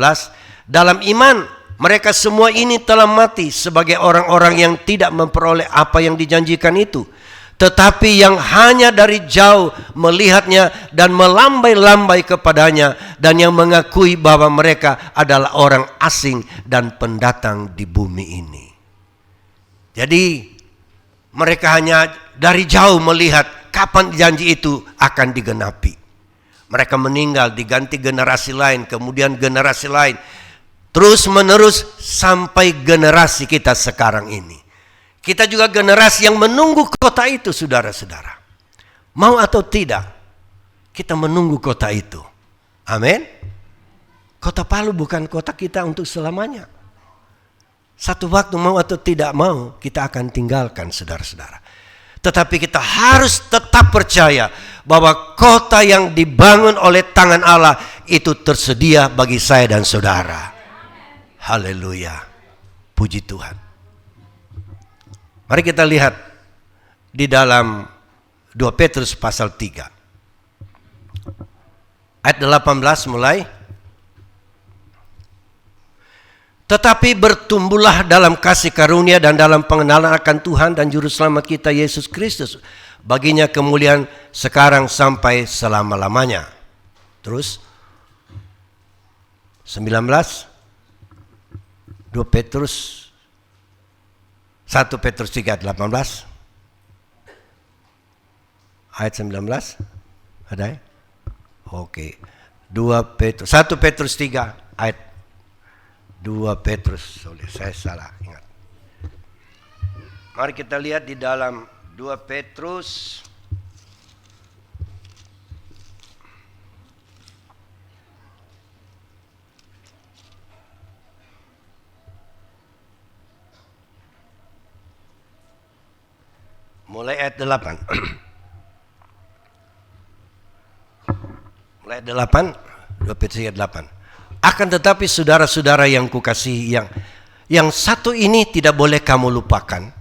Dalam iman mereka semua ini telah mati sebagai orang-orang yang tidak memperoleh apa yang dijanjikan itu, tetapi yang hanya dari jauh melihatnya dan melambai-lambai kepadanya, dan yang mengakui bahwa mereka adalah orang asing dan pendatang di bumi ini. Jadi mereka hanya dari jauh melihat kapan janji itu akan digenapi. Mereka meninggal, diganti generasi lain, kemudian generasi lain, terus menerus sampai generasi kita sekarang ini. Kita juga generasi yang menunggu kota itu, saudara-saudara. Mau atau tidak, kita menunggu kota itu. Amin. Kota Palu bukan kota kita untuk selamanya. Satu waktu mau atau tidak mau, kita akan tinggalkan, saudara-saudara. Tetapi kita harus tetap percaya bahwa kota yang dibangun oleh tangan Allah itu tersedia bagi saya dan saudara. Haleluya. Puji Tuhan. Mari kita lihat di dalam 2 Petrus pasal 3. Ayat 18 mulai. Tetapi bertumbuhlah dalam kasih karunia dan dalam pengenalan akan Tuhan dan Juru Selamat kita Yesus Kristus. Baginya kemuliaan sekarang sampai selama-lamanya. Terus 19. 2 Petrus 1 Petrus 3 ayat 18. Ayat 19. Ada ya? Oke. 1 Petrus 3 ayat 2 Petrus. Saya salah ingat. Mari kita lihat di dalam 2 Petrus mulai ayat 8. Mulai ayat 8, 2 Petrus ayat 8. Akan tetapi saudara-saudara yang kukasihi, yang satu ini tidak boleh kamu lupakan,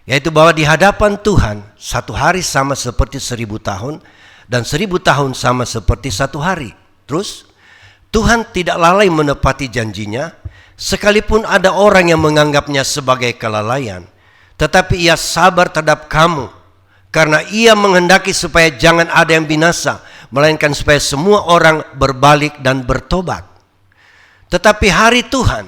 yaitu bahwa di hadapan Tuhan satu hari sama seperti 1000 tahun dan 1000 tahun sama seperti satu hari. Terus Tuhan tidak lalai menepati janjinya, sekalipun ada orang yang menganggapnya sebagai kelalaian. Tetapi ia sabar terhadap kamu, karena ia menghendaki supaya jangan ada yang binasa, melainkan supaya semua orang berbalik dan bertobat. Tetapi hari Tuhan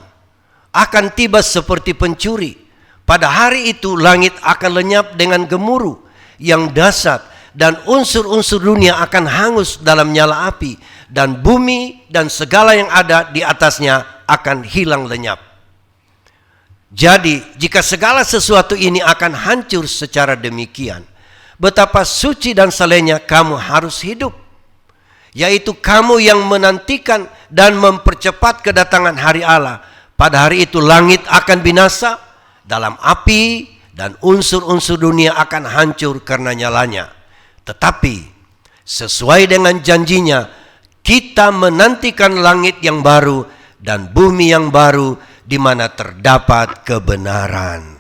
akan tiba seperti pencuri. Pada hari itu langit akan lenyap dengan gemuruh yang dahsyat, dan unsur-unsur dunia akan hangus dalam nyala api, dan bumi dan segala yang ada di atasnya akan hilang lenyap. Jadi jika segala sesuatu ini akan hancur secara demikian, betapa suci dan salehnya kamu harus hidup, yaitu kamu yang menantikan dan mempercepat kedatangan hari Allah. Pada hari itu langit akan binasa dalam api, dan unsur-unsur dunia akan hancur karena nyalanya. Tetapi sesuai dengan janjinya, kita menantikan langit yang baru dan bumi yang baru, di mana terdapat kebenaran.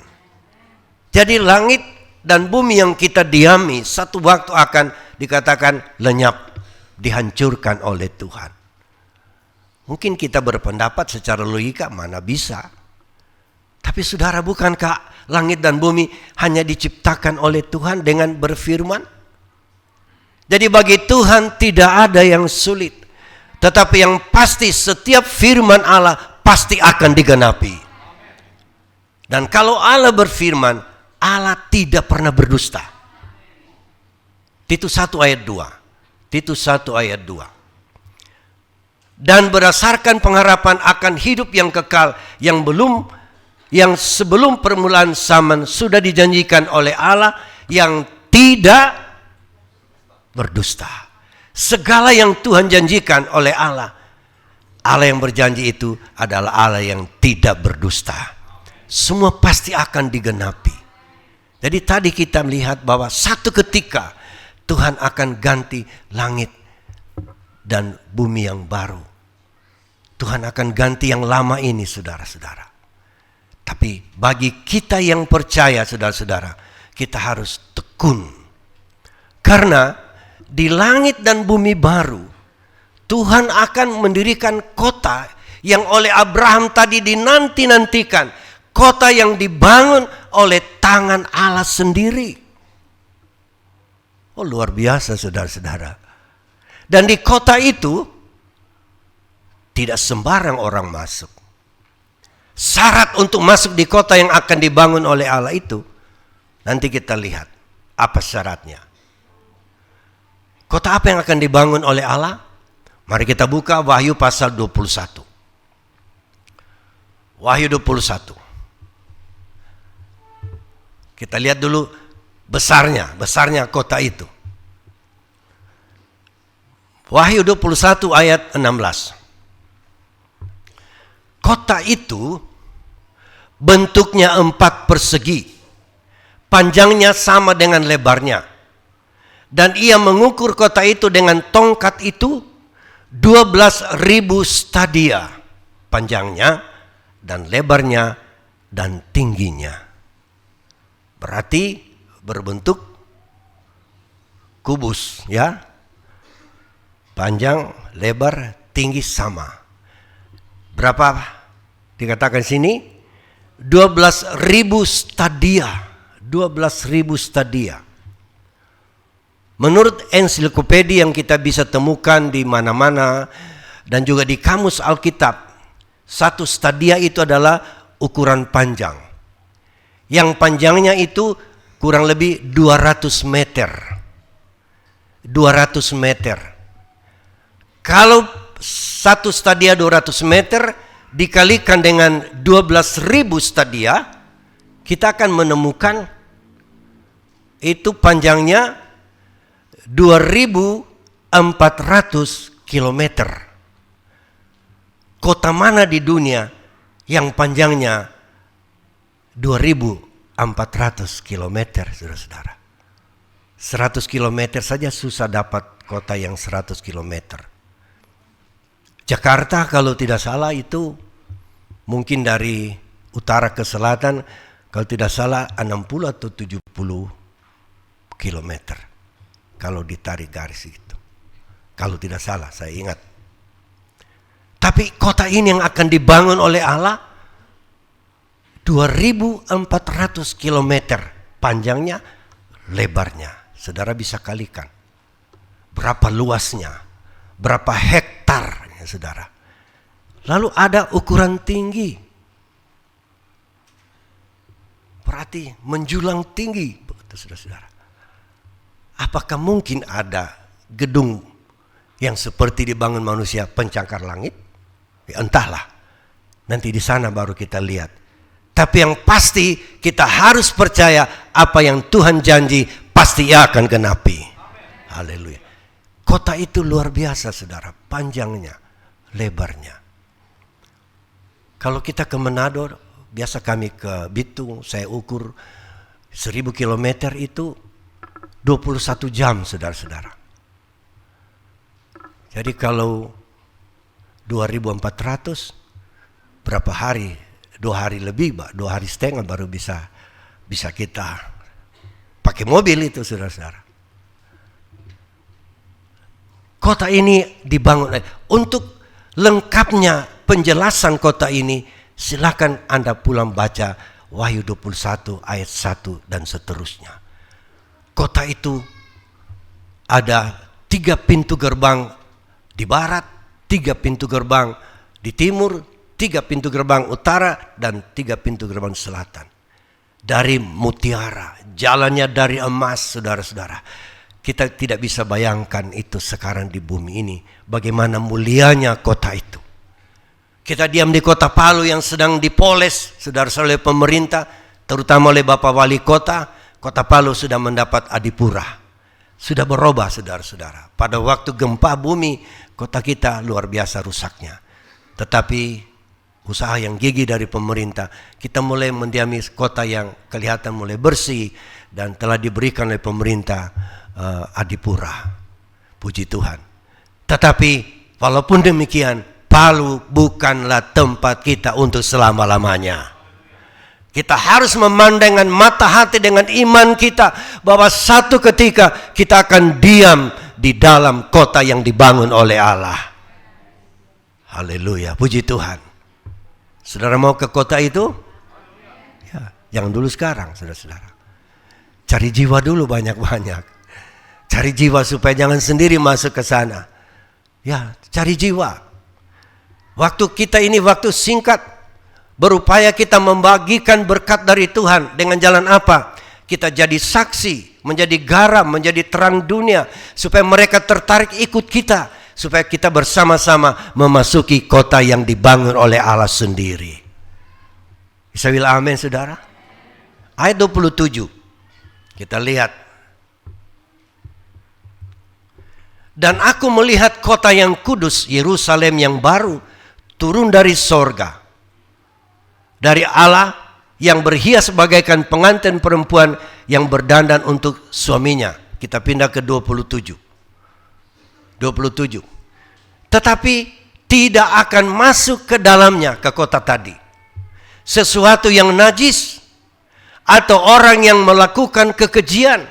Jadi langit dan bumi yang kita diami satu waktu akan dikatakan lenyap, dihancurkan oleh Tuhan. Mungkin kita berpendapat secara logika, mana bisa. Tapi saudara, bukankah langit dan bumi hanya diciptakan oleh Tuhan dengan berfirman? Jadi bagi Tuhan tidak ada yang sulit. Tetapi yang pasti setiap firman Allah pasti akan digenapi. Dan kalau Allah berfirman, Allah tidak pernah berdusta. Titus 1 ayat 2. Titus 1 ayat 2. Dan berdasarkan pengharapan akan hidup yang kekal yang sebelum permulaan zaman sudah dijanjikan oleh Allah yang tidak berdusta. Segala yang Tuhan janjikan oleh Allah yang berjanji itu adalah Allah yang tidak berdusta. Semua pasti akan digenapi. Jadi tadi kita melihat bahwa satu ketika Tuhan akan ganti langit dan bumi yang baru. Tuhan akan ganti yang lama ini, saudara-saudara. Tapi bagi kita yang percaya, saudara-saudara, kita harus tekun. Karena di langit dan bumi baru, Tuhan akan mendirikan kota yang oleh Abraham tadi dinanti-nantikan. Kota yang dibangun oleh tangan Allah sendiri. Oh, luar biasa, saudara-saudara. Dan di kota itu tidak sembarang orang masuk. Syarat untuk masuk di kota yang akan dibangun oleh Allah itu, nanti kita lihat apa syaratnya. Kota apa yang akan dibangun oleh Allah? Mari kita buka Wahyu pasal 21. Wahyu 21. Kita lihat dulu besarnya kota itu. Wahyu 21 ayat 16. Kota itu bentuknya 4 persegi, panjangnya sama dengan lebarnya. Dan ia mengukur kota itu dengan tongkat itu 12.000 stadia, panjangnya dan lebarnya dan tingginya. Berarti berbentuk kubus, ya. Panjang, lebar, tinggi sama. Berapa dikatakan sini? 12.000 stadia. 12.000 stadia. Menurut ensiklopedia yang kita bisa temukan di mana-mana dan juga di kamus Alkitab, satu stadia itu adalah ukuran panjang. Yang panjangnya itu kurang lebih 200 meter. 200 meter. Kalau satu stadia 200 meter dikalikan dengan 12.000 stadia, kita akan menemukan itu panjangnya 2.400 kilometer. Kota mana di dunia yang panjangnya 2.400 kilometer, saudara-saudara? 100 kilometer saja susah dapat kota yang 100 kilometer. Jakarta kalau tidak salah itu mungkin dari utara ke selatan, kalau tidak salah 60 atau 70 kilometer. Kalau ditarik garis itu. Kalau tidak salah, saya ingat. Tapi kota ini yang akan dibangun oleh Allah 2.400 kilometer panjangnya, lebarnya. Saudara bisa kalikan. Berapa luasnya, berapa hektar, ya saudara. Lalu ada ukuran tinggi. Berarti menjulang tinggi, saudara-saudara. Apakah mungkin ada gedung yang seperti dibangun manusia pencakar langit? Ya, entahlah. Nanti di sana baru kita lihat. Tapi yang pasti kita harus percaya apa yang Tuhan janji pasti ia akan genapi. Haleluya. Kota itu luar biasa, saudara. Panjangnya, lebarnya. Kalau kita ke Manado, biasa kami ke Bitung, saya ukur 1.000 kilometer itu 21 jam, saudara-saudara. Jadi kalau 2.400, berapa hari 2 hari lebih, 2 hari setengah baru bisa kita pakai mobil itu, saudara-saudara. Kota ini dibangun. Untuk lengkapnya penjelasan kota ini, silakan Anda pulang baca Wahyu 21 ayat 1 dan seterusnya. Kota itu ada 3 pintu gerbang di barat, 3 pintu gerbang di timur, 3 pintu gerbang utara, dan 3 pintu gerbang selatan. Dari mutiara, jalannya dari emas, saudara-saudara. Kita tidak bisa bayangkan itu sekarang di bumi ini, bagaimana mulianya kota itu. Kita diam di kota Palu yang sedang dipoles, saudara-saudara, oleh pemerintah, terutama oleh Bapak Wali Kota. Kota Palu sudah mendapat adipura. Sudah berubah, saudara-saudara. Pada waktu gempa bumi, kota kita luar biasa rusaknya. Tetapi usaha yang gigih dari pemerintah, kita mulai mendiami kota yang kelihatan mulai bersih dan telah diberikan oleh pemerintah adipura. Puji Tuhan. Tetapi walaupun demikian, Palu bukanlah tempat kita untuk selama-lamanya. Kita harus memandang dengan mata hati, dengan iman kita, bahwa satu ketika kita akan diam di dalam kota yang dibangun oleh Allah. Haleluya, puji Tuhan. Saudara mau ke kota itu? Ya, jangan dulu sekarang, saudara-saudara. Cari jiwa dulu banyak-banyak. Cari jiwa supaya jangan sendiri masuk ke sana. Ya, cari jiwa. Waktu kita ini waktu singkat. Berupaya kita membagikan berkat dari Tuhan. Dengan jalan apa? Kita jadi saksi, menjadi garam, menjadi terang dunia. Supaya mereka tertarik ikut kita. Supaya kita bersama-sama memasuki kota yang dibangun oleh Allah sendiri. Bisa bilang amin, saudara? Ayat 27. Kita lihat. Dan aku melihat kota yang kudus, Yerusalem yang baru, turun dari sorga. Dari Allah yang berhias bagaikan pengantin perempuan yang berdandan untuk suaminya. Kita pindah ke 27. Tetapi tidak akan masuk ke dalamnya, ke kota tadi. Sesuatu yang najis, atau orang yang melakukan kekejian,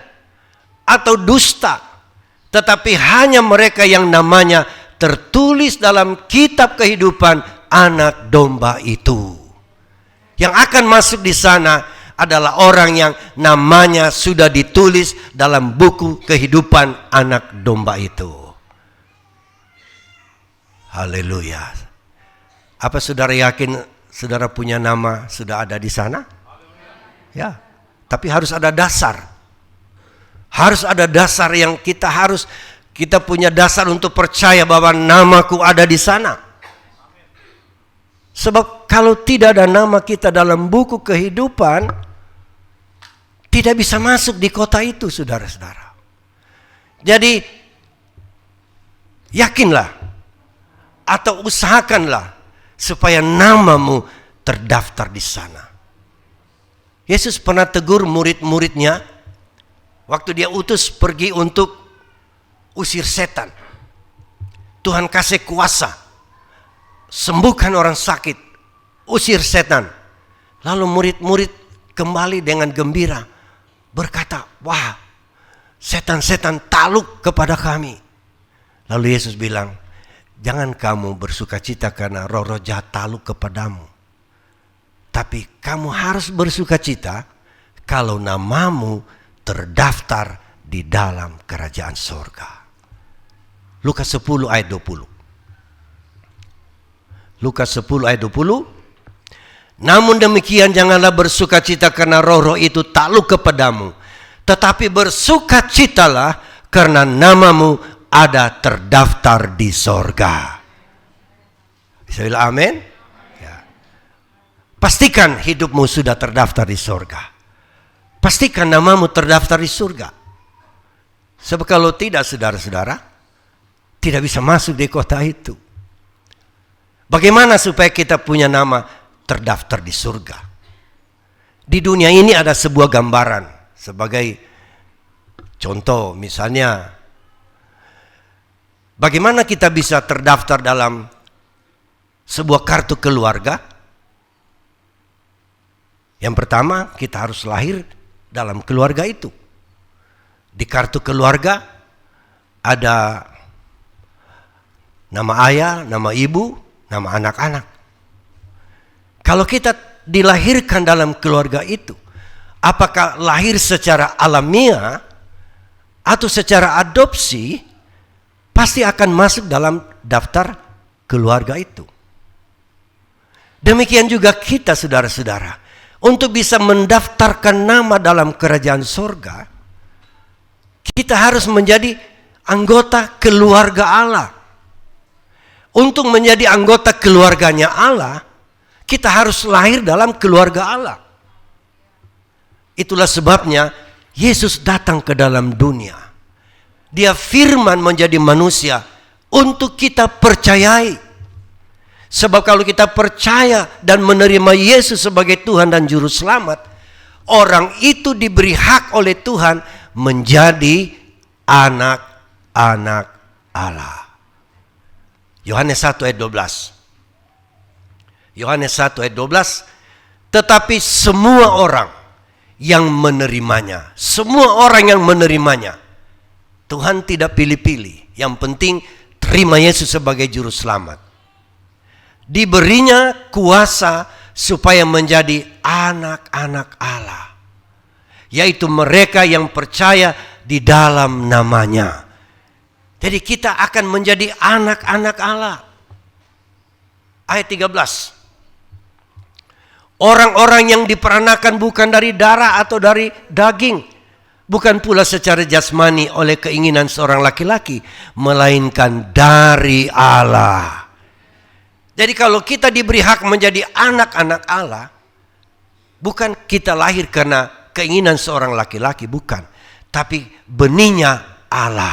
atau dusta. Tetapi hanya mereka yang namanya tertulis dalam kitab kehidupan anak domba itu. Yang akan masuk di sana adalah orang yang namanya sudah ditulis dalam buku kehidupan anak domba itu. Haleluya. Apa saudara yakin saudara punya nama sudah ada di sana? Ya, tapi harus ada dasar. Harus ada dasar yang kita punya dasar untuk percaya bahwa namaku ada di sana. Sebab kalau tidak ada nama kita dalam buku kehidupan, tidak bisa masuk di kota itu, saudara-saudara. Jadi yakinlah atau usahakanlah supaya namamu terdaftar di sana. Yesus pernah tegur murid-muridnya waktu dia utus pergi untuk usir setan. Tuhan kasih kuasa, sembuhkan orang sakit, usir setan. Lalu murid-murid kembali dengan gembira, berkata, wah, setan-setan takluk kepada kami. Lalu Yesus bilang, jangan kamu bersukacita karena roh-roh jahat takluk kepadamu. Tapi kamu harus bersukacita kalau namamu terdaftar di dalam kerajaan sorga. Lukas 10 ayat 20. Lukas 10 ayat 20. Namun demikian janganlah bersukacita karena roh-roh itu takluk kepadamu, tetapi bersukacitalah karena namamu ada terdaftar di sorga. Bisa bilang amin? Ya. Pastikan hidupmu sudah terdaftar di sorga. Pastikan namamu terdaftar di surga. Sebab kalau tidak, saudara-saudara, tidak bisa masuk di kota itu. Bagaimana supaya kita punya nama terdaftar di surga? Di dunia ini ada sebuah gambaran. Sebagai contoh, misalnya, bagaimana kita bisa terdaftar dalam sebuah kartu keluarga? Yang pertama, kita harus lahir dalam keluarga itu. Di kartu keluarga ada nama ayah, nama ibu, nama anak-anak. Kalau kita dilahirkan dalam keluarga itu, apakah lahir secara alamiah atau secara adopsi, pasti akan masuk dalam daftar keluarga itu. Demikian juga kita, saudara-saudara, untuk bisa mendaftarkan nama dalam kerajaan sorga, kita harus menjadi anggota keluarga Allah. Untuk menjadi anggota keluarganya Allah, kita harus lahir dalam keluarga Allah. Itulah sebabnya Yesus datang ke dalam dunia. Dia firman menjadi manusia untuk kita percayai. Sebab kalau kita percaya dan menerima Yesus sebagai Tuhan dan Juru Selamat, orang itu diberi hak oleh Tuhan menjadi anak-anak Allah. Yohanes 1 ayat 12. Yohanes 1 ayat 12. Tetapi semua orang yang menerimanya, semua orang yang menerimanya, Tuhan tidak pilih-pilih. Yang penting terima Yesus sebagai Juru Selamat. Diberinya kuasa supaya menjadi anak-anak Allah, yaitu mereka yang percaya di dalam namanya. Jadi kita akan menjadi anak-anak Allah. Ayat 13. Orang-orang yang diperanakan bukan dari darah atau dari daging, bukan pula secara jasmani oleh keinginan seorang laki-laki, melainkan dari Allah. Jadi kalau kita diberi hak menjadi anak-anak Allah, bukan kita lahir karena keinginan seorang laki-laki, bukan. Tapi benihnya Allah.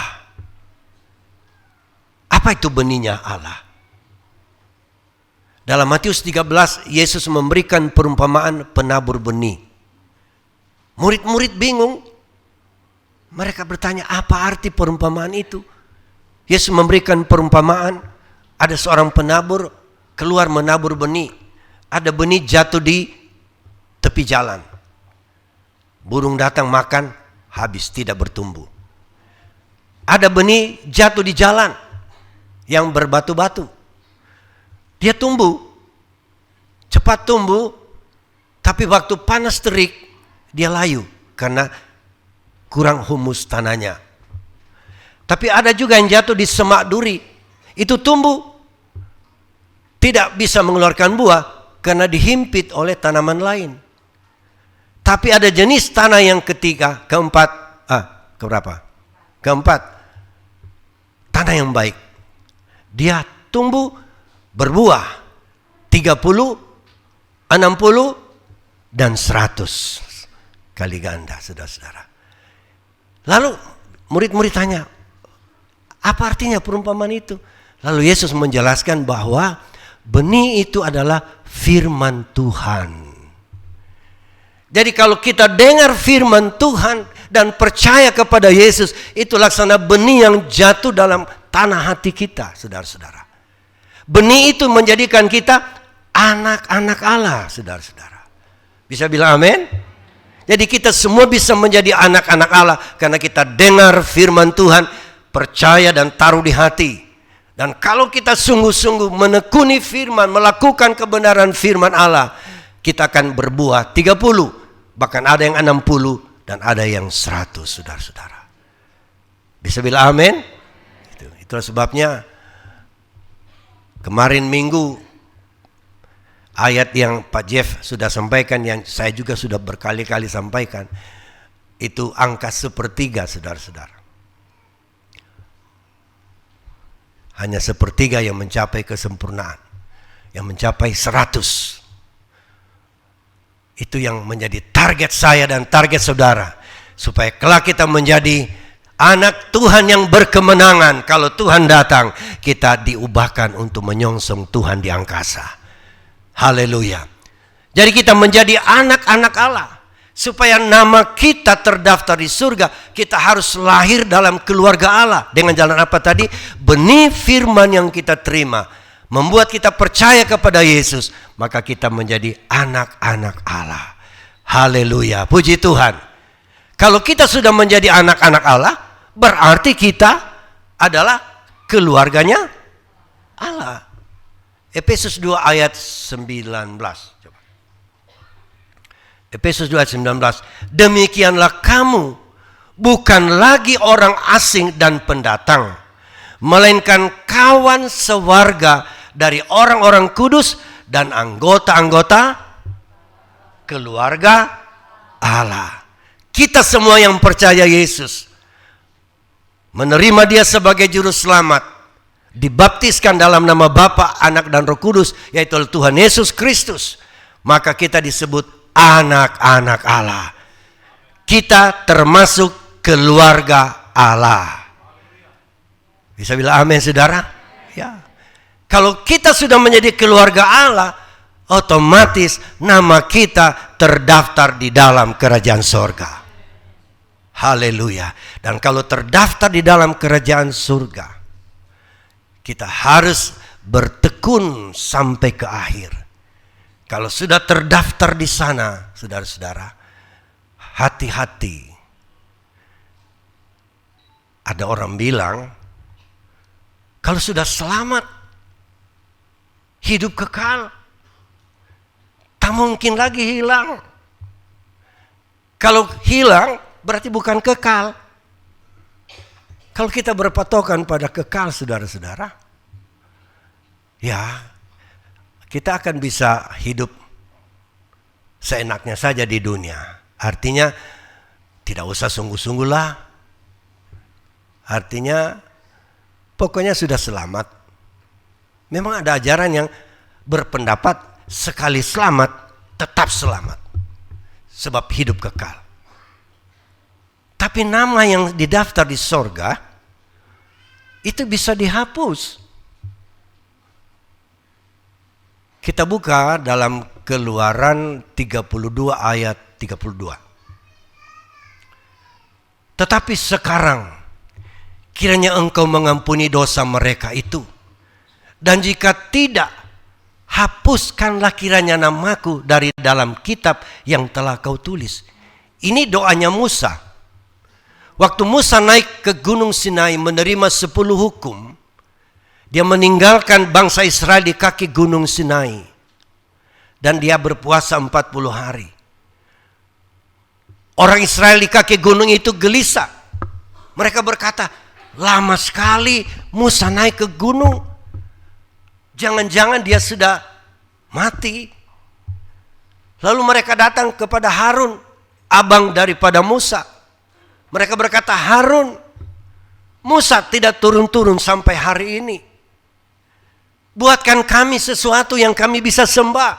Apa itu benihnya Allah? Dalam Matius 13, Yesus memberikan perumpamaan penabur benih. Murid-murid bingung. Mereka bertanya, apa arti perumpamaan itu? Yesus memberikan perumpamaan, ada seorang penabur keluar menabur benih. Ada benih jatuh di tepi jalan. Burung datang makan, habis, tidak bertumbuh. Ada benih jatuh di jalan yang berbatu-batu. Dia tumbuh, cepat tumbuh, tapi waktu panas terik, dia layu karena kurang humus tanahnya. Tapi ada juga yang jatuh di semak duri, itu tumbuh, tidak bisa mengeluarkan buah karena dihimpit oleh tanaman lain. Tapi ada jenis tanah yang keempat, tanah yang baik. Dia tumbuh, berbuah 30, 60, dan 100 kali ganda, saudara-saudara. Lalu murid-murid tanya, apa artinya perumpamaan itu? Lalu Yesus menjelaskan bahwa benih itu adalah firman Tuhan. Jadi kalau kita dengar firman Tuhan dan percaya kepada Yesus, itu laksana benih yang jatuh dalam tanah hati kita, saudara-saudara. Benih itu menjadikan kita anak-anak Allah, saudara-saudara. Bisa bilang amin? Jadi kita semua bisa menjadi anak-anak Allah karena kita dengar firman Tuhan, percaya dan taruh di hati. Dan kalau kita sungguh-sungguh menekuni firman, melakukan kebenaran firman Allah, kita akan berbuah 30, bahkan ada yang 60 dan ada yang 100, saudara-saudara. Bisa bilang amin? Itulah sebabnya kemarin minggu ayat yang Pak Jeff sudah sampaikan, yang saya juga sudah berkali-kali sampaikan, itu angka 1/3, saudara-saudara. Hanya 1/3 yang mencapai kesempurnaan, yang mencapai 100. Itu yang menjadi target saya dan target saudara, supaya kelak kita menjadi anak Tuhan yang berkemenangan. Kalau Tuhan datang, kita diubahkan untuk menyongsong Tuhan di angkasa. Haleluya. Jadi kita menjadi anak-anak Allah. Supaya nama kita terdaftar di surga, kita harus lahir dalam keluarga Allah. Dengan jalan apa tadi? Benih firman yang kita terima membuat kita percaya kepada Yesus, maka kita menjadi anak-anak Allah. Haleluya, puji Tuhan. Kalau kita sudah menjadi anak-anak Allah, berarti kita adalah keluarganya Allah. Efesus 2 ayat 19. Coba. Efesus 2 ayat 19. Demikianlah kamu bukan lagi orang asing dan pendatang, melainkan kawan sewarga dari orang-orang kudus dan anggota-anggota keluarga Allah. Kita semua yang percaya Yesus, menerima Dia sebagai juru selamat, dibaptiskan dalam nama Bapa, Anak dan Roh Kudus, yaitu Tuhan Yesus Kristus, maka kita disebut anak-anak Allah. Kita termasuk keluarga Allah. Bisa bilang amin, saudara? Ya. Kalau kita sudah menjadi keluarga Allah, otomatis nama kita terdaftar di dalam kerajaan sorga. Haleluya. Dan kalau terdaftar di dalam kerajaan surga, kita harus bertekun sampai ke akhir. Kalau sudah terdaftar di sana, saudara-saudara, hati-hati. Ada orang bilang, kalau sudah selamat, hidup kekal, tak mungkin lagi hilang. Kalau hilang, berarti bukan kekal. Kalau kita berpatokan pada kekal, saudara-saudara, ya, kita akan bisa hidup seenaknya saja di dunia. Artinya, tidak usah sungguh-sungguh lah. Artinya, pokoknya sudah selamat. Memang ada ajaran yang berpendapat sekali selamat, tetap selamat. Sebab hidup kekal. Tapi nama yang didaftar di sorga, itu bisa dihapus. Kita buka dalam Keluaran 32 ayat 32. Tetapi sekarang, kiranya engkau mengampuni dosa mereka itu. Dan jika tidak, hapuskanlah kiranya namaku dari dalam kitab yang telah kau tulis. Ini doanya Musa. Waktu Musa naik ke Gunung Sinai menerima 10 hukum, dia meninggalkan bangsa Israel di kaki Gunung Sinai. Dan dia berpuasa 40 hari. Orang Israel di kaki gunung itu gelisah. Mereka berkata, lama sekali Musa naik ke gunung. Jangan-jangan dia sudah mati. Lalu mereka datang kepada Harun, abang daripada Musa. Mereka berkata, Harun, Musa tidak turun-turun sampai hari ini. Buatkan kami sesuatu yang kami bisa sembah.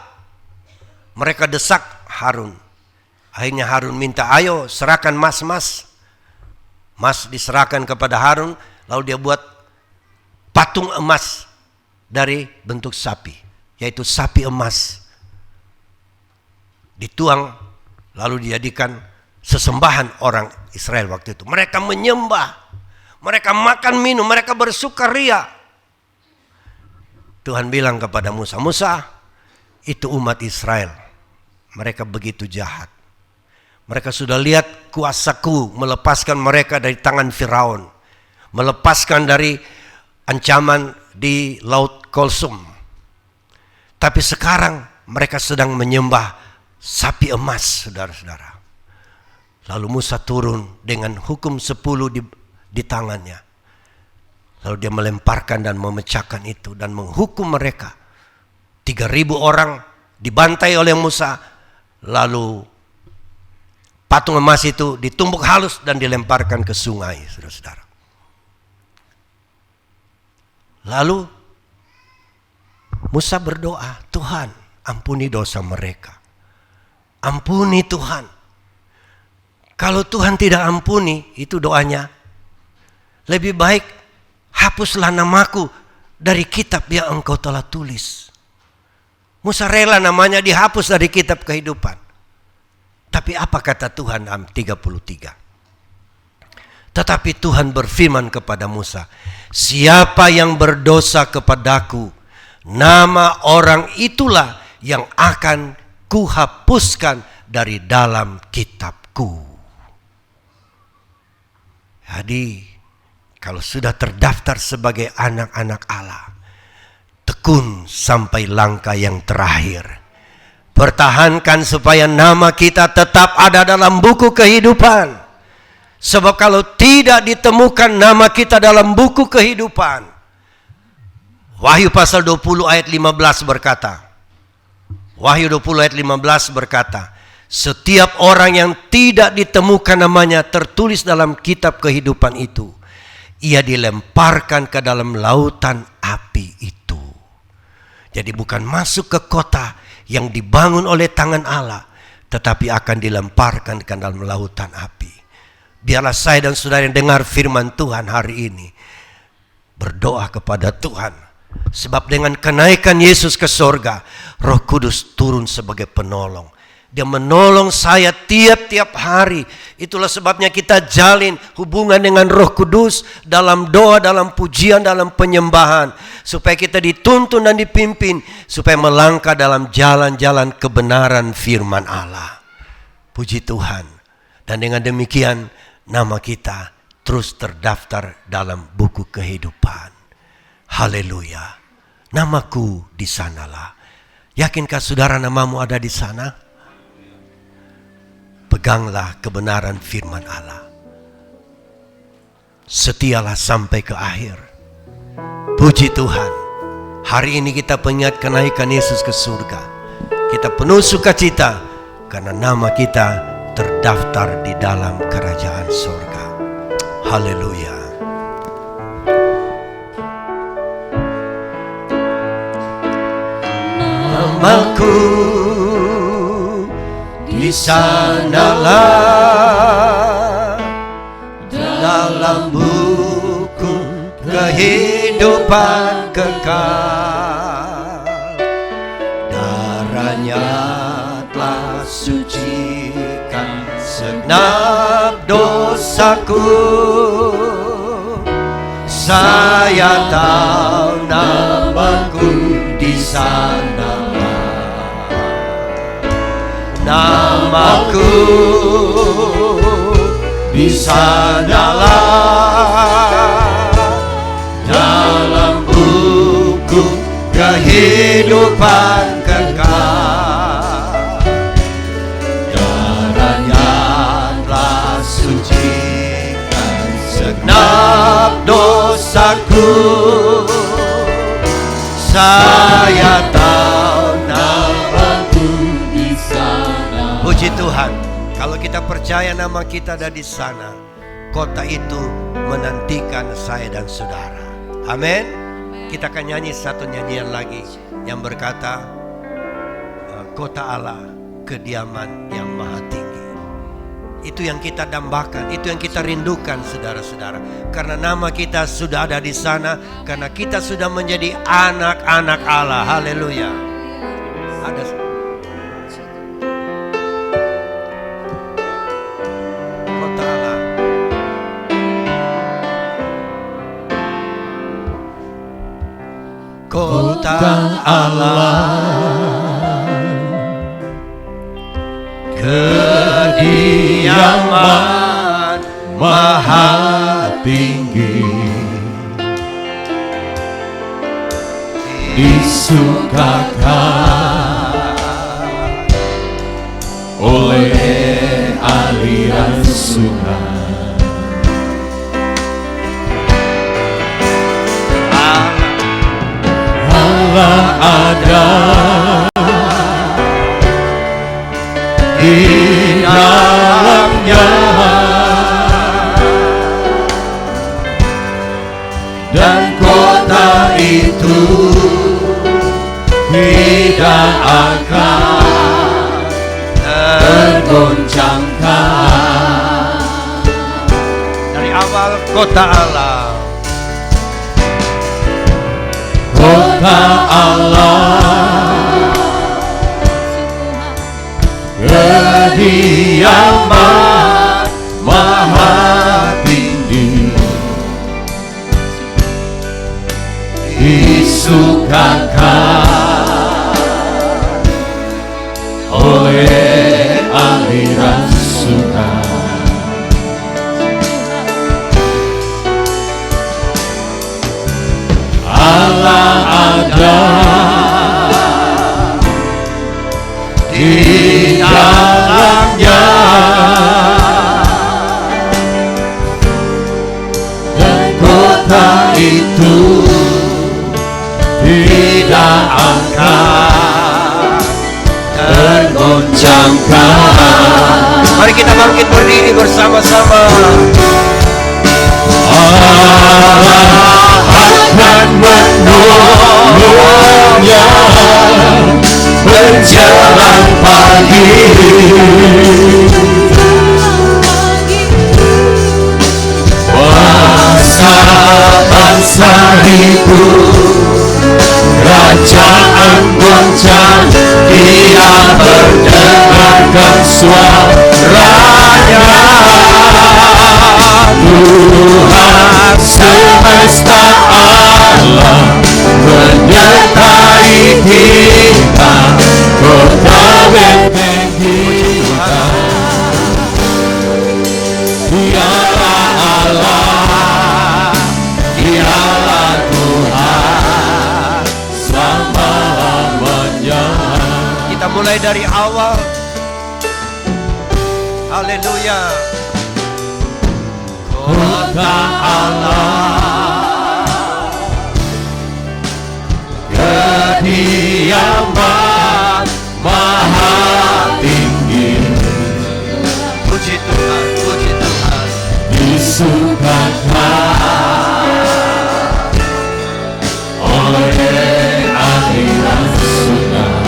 Mereka desak Harun. Akhirnya Harun minta, ayo serahkan mas-mas. Mas diserahkan kepada Harun, lalu dia buat patung emas dari bentuk sapi, yaitu sapi emas. Dituang, lalu dijadikan sesembahan orang Israel waktu itu. Mereka menyembah, mereka makan minum, mereka bersukaria. Tuhan bilang kepada Musa, Musa, itu umat Israel. Mereka begitu jahat. Mereka sudah lihat kuasaku melepaskan mereka dari tangan Firaun, melepaskan dari ancaman di Laut Kulsum. Tapi sekarang mereka sedang menyembah sapi emas, saudara-saudara. Lalu Musa turun dengan hukum 10 di tangannya. Lalu dia melemparkan dan memecahkan itu dan menghukum mereka. 3.000 orang dibantai oleh Musa. Lalu patung emas itu ditumbuk halus dan dilemparkan ke sungai, saudara-saudara. Lalu Musa berdoa, Tuhan ampuni dosa mereka. Ampuni Tuhan. Kalau Tuhan tidak ampuni, itu doanya. Lebih baik hapuslah namaku dari kitab yang engkau telah tulis. Musa rela namanya dihapus dari kitab kehidupan. Tapi apa kata Tuhan dalam 33? Tetapi Tuhan berfirman kepada Musa, siapa yang berdosa kepadaku, nama orang itulah yang akan kuhapuskan dari dalam kitabku. Jadi kalau sudah terdaftar sebagai anak-anak Allah, tekun sampai langkah yang terakhir. Pertahankan supaya nama kita tetap ada dalam buku kehidupan. Sebab kalau tidak ditemukan nama kita dalam buku kehidupan, Wahyu pasal 20 ayat 15 berkata, Wahyu 20 ayat 15 berkata, setiap orang yang tidak ditemukan namanya tertulis dalam kitab kehidupan itu, ia dilemparkan ke dalam lautan api itu. Jadi bukan masuk ke kota yang dibangun oleh tangan Allah, tetapi akan dilemparkan ke dalam lautan api. Biarlah saya dan saudara yang dengar firman Tuhan hari ini berdoa kepada Tuhan. Sebab dengan kenaikan Yesus ke sorga, Roh Kudus turun sebagai penolong. Dia menolong saya tiap-tiap hari. Itulah sebabnya kita jalin hubungan dengan Roh Kudus dalam doa, dalam pujian, dalam penyembahan. Supaya kita dituntun dan dipimpin. Supaya melangkah dalam jalan-jalan kebenaran firman Allah. Puji Tuhan. Dan dengan demikian nama kita terus terdaftar dalam buku kehidupan. Haleluya. Namaku di sanalah. Yakinkah saudara namamu ada di sana? Peganglah kebenaran firman Allah. Setialah sampai ke akhir. Puji Tuhan. Hari ini kita mengingat kenaikan Yesus ke surga. Kita penuh sukacita karena nama kita terdaftar di dalam kerajaan surga. Haleluya. Namaku di sanalah dalam buku kehidupan kekal. Darahnya telah sucikan segenap dosaku. Saya tahu namaku di sana. Namaku di sanalah dalam buku kehidupan kekal. Darahnya telah sucikan segenap dosaku. Saya tahu namaku di sana. Puji Tuhan, kalau kita percaya nama kita ada di sana, kota itu menantikan saya dan saudara. Amin. Kita akan nyanyi satu nyanyian lagi yang berkata, kota Allah, kediaman yang maha tinggi. Itu yang kita dambakan, itu yang kita rindukan saudara-saudara. Karena nama kita sudah ada di sana, karena kita sudah menjadi anak-anak Allah. Haleluya. Ada kota Allah. Kota Allah, kediaman maha tinggi, disukakan oleh aliran sungai. Allah ada di dalamnya, dan kota itu tidak akan tergoncangkan. Dari awal kota Allah, kota Allah, kediaman maha tinggi, disukakan oleh ada di dalamnya, dan kota itu tidak akan tergoncangkan. Mari kita bangkit berdiri bersama-sama. Allah akan menolongnya menjelang pagi. Bangsa-bangsa itu kerajaan goncang, dia mendengarkan suaranya. Tuhan semesta alam menyertai kita, kota benteng kita. Dialah Allah, dialah Tuhan selama-lamanya. Kita mulai dari awal. Haleluya. Kota Allah, kediaman maha tinggi, Puji Tuhan, puji Tuhan. disukakan oleh aliran sungai.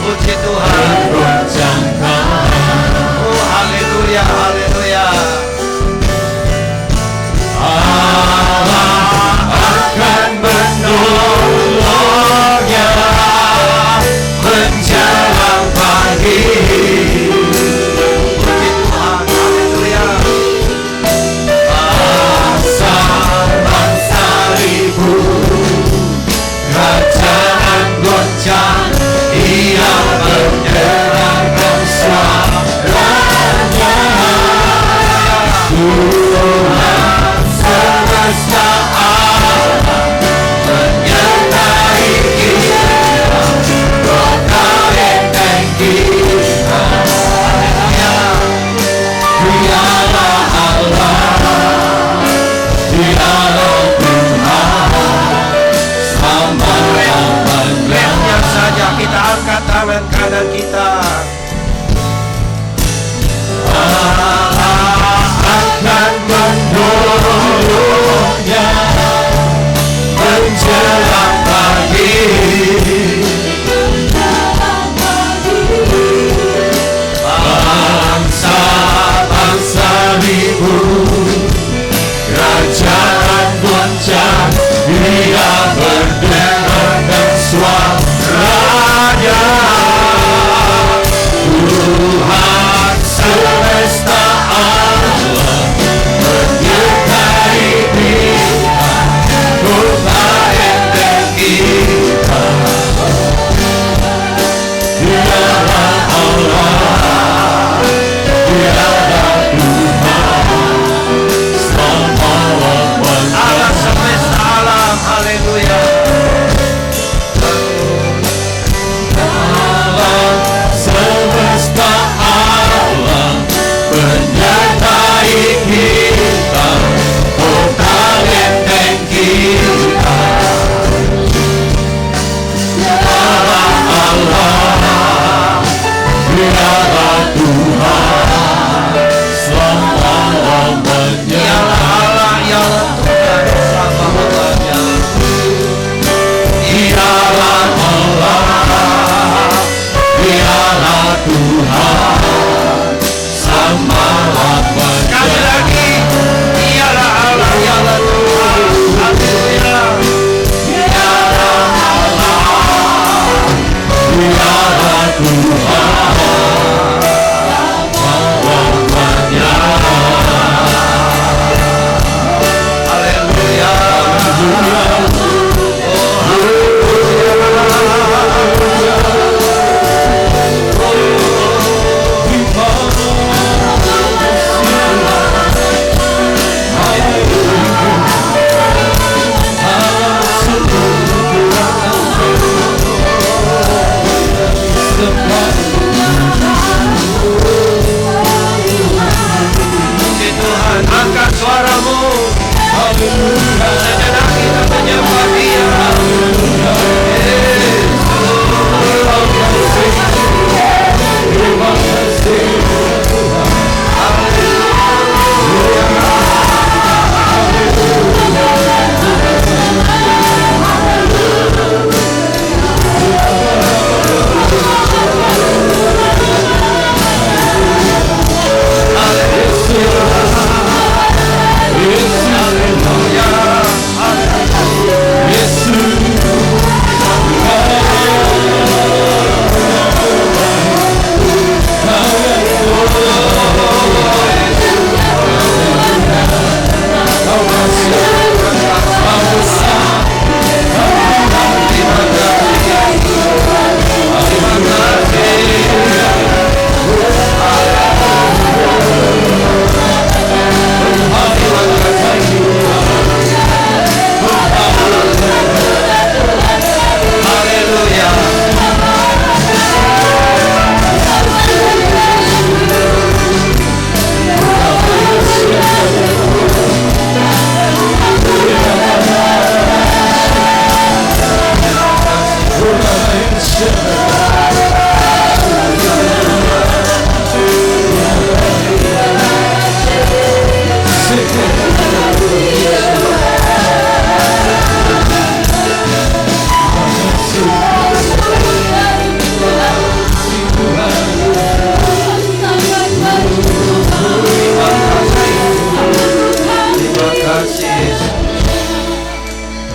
Puji Tuhan.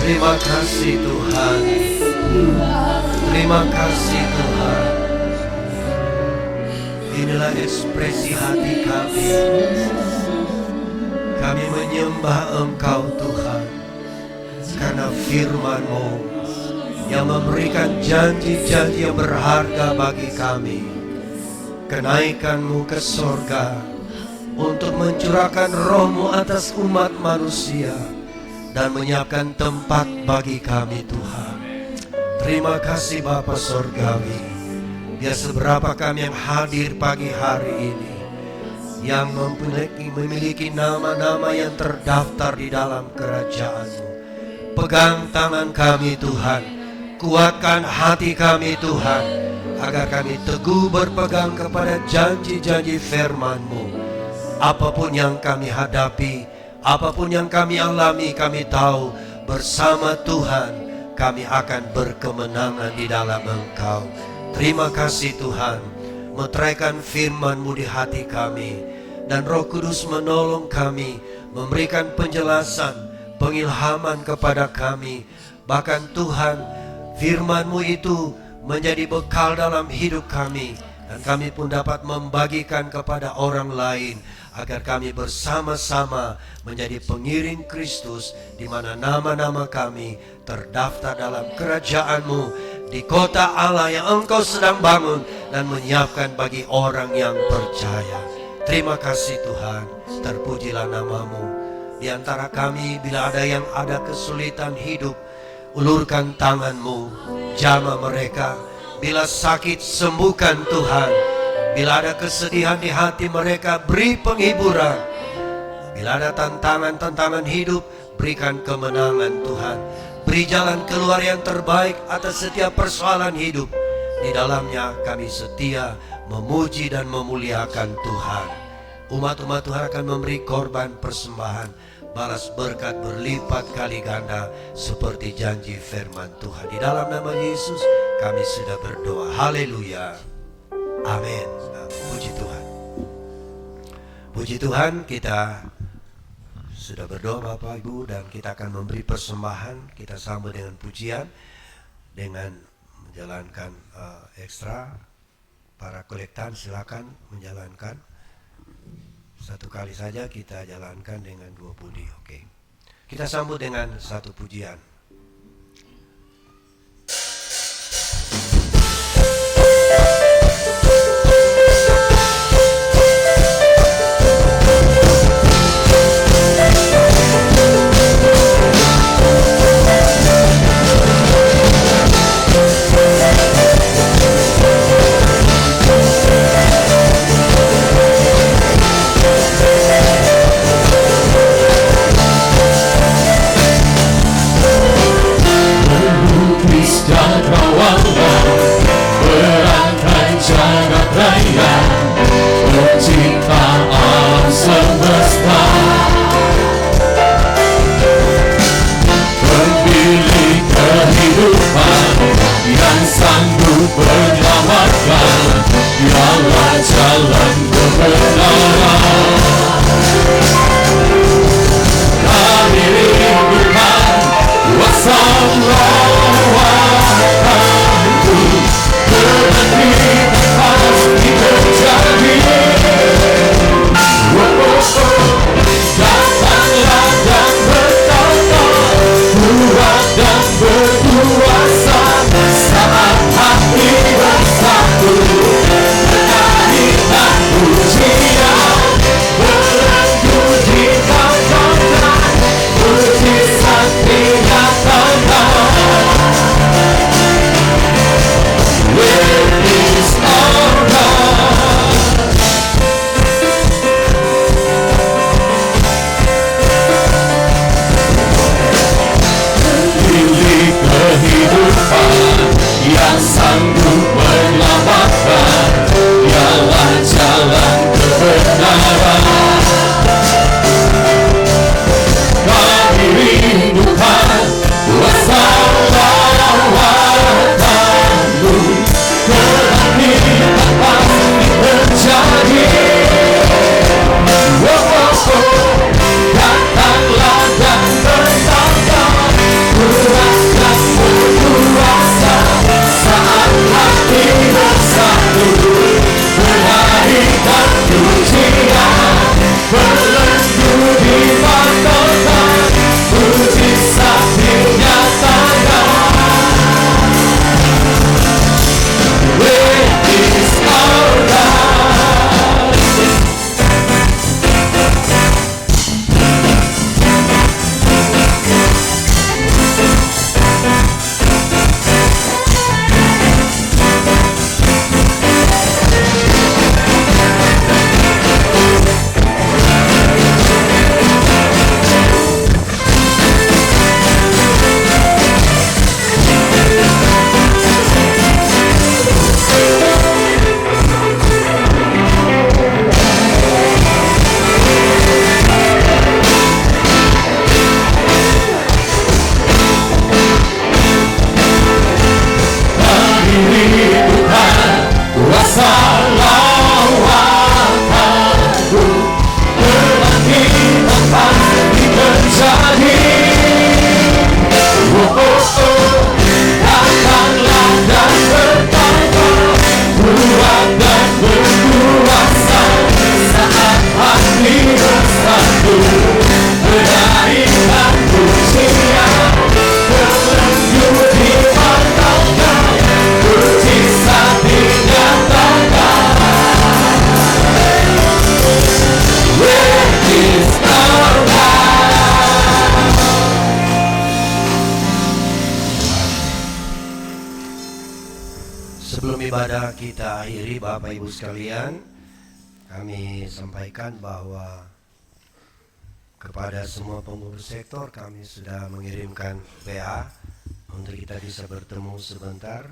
Terima kasih Tuhan. Terima kasih Tuhan. Inilah ekspresi hati kami. Kami menyembah Engkau Tuhan, karena firman-Mu yang memberikan janji-janji yang berharga bagi kami. Kenaikan-Mu ke sorga untuk mencurahkan Roh-Mu atas umat manusia dan menyiapkan tempat bagi kami Tuhan. Terima kasih Bapa Sorgawi. Biar seberapa kami yang hadir pagi hari ini, yang memiliki nama-nama yang terdaftar di dalam kerajaan-Mu. Pegang tangan kami Tuhan, kuatkan hati kami Tuhan, agar kami teguh berpegang kepada janji-janji firman-Mu. Apapun yang kami hadapi, apapun yang kami alami, kami tahu bersama Tuhan kami akan berkemenangan di dalam Engkau. Terima kasih Tuhan, meteraikan firman-Mu di hati kami, dan Roh Kudus menolong kami, memberikan penjelasan, pengilhaman kepada kami. Bahkan Tuhan, firman-Mu itu menjadi bekal dalam hidup kami, dan kami pun dapat membagikan kepada orang lain, agar kami bersama-sama menjadi pengiring Kristus, di mana nama-nama kami terdaftar dalam kerajaan-Mu di kota Allah yang Engkau sedang bangun dan menyiapkan bagi orang yang percaya. Terima kasih Tuhan, terpujilah nama-Mu. Di antara kami bila ada yang ada kesulitan hidup, ulurkan tangan-Mu, jamah mereka. Bila sakit, sembuhkan Tuhan. Bila ada kesedihan di hati mereka, beri penghiburan. Bila ada tantangan-tantangan hidup, berikan kemenangan Tuhan. Beri jalan keluar yang terbaik atas setiap persoalan hidup. Di dalamnya kami setia memuji dan memuliakan Tuhan. Umat-umat Tuhan akan memberi korban persembahan, balas berkat berlipat kali ganda seperti janji firman Tuhan. Di dalam nama Yesus kami sudah berdoa. Haleluya. Amin. Puji Tuhan. Puji Tuhan, kita sudah berdoa Bapak Ibu, dan kita akan memberi persembahan. Kita sambut dengan pujian, dengan menjalankan ekstra. Para kolektan silakan menjalankan. Satu kali saja kita jalankan dengan 2 budi. Oke. Kita sambut dengan satu pujian. Penciptaan semesta, pemilik kehidupan yang sanggup menyelamatkan, dialah jalan kebenaran. Kami rindukan kuasa lawan-Ku, kebenaran pasti terjadi. saudara, kami rindukan kuasa lawatan-Mu, kebangkitan pasti terjadi. Datanglah dan bertambah kuat dan berkuasa saat hati bersatu, berdari dan pujian berlendu di mahkota, mujizat dinyatakan. Great is our God. Kuasa lawatan-Mu, kebangkitan pasti terjadi. Datanglah dan bertambah kuat dan berkuasa saat hati bersatu, berdari dan pujian berlendu di mahkota, mujizat dinyatakan. Great is our God. Sebelum ibadah kita akhiri, Bapak Ibu sekalian, kami sampaikan bahwa kepada semua pengurus sektor kami sudah mengirimkan WA untuk kita bisa bertemu sebentar.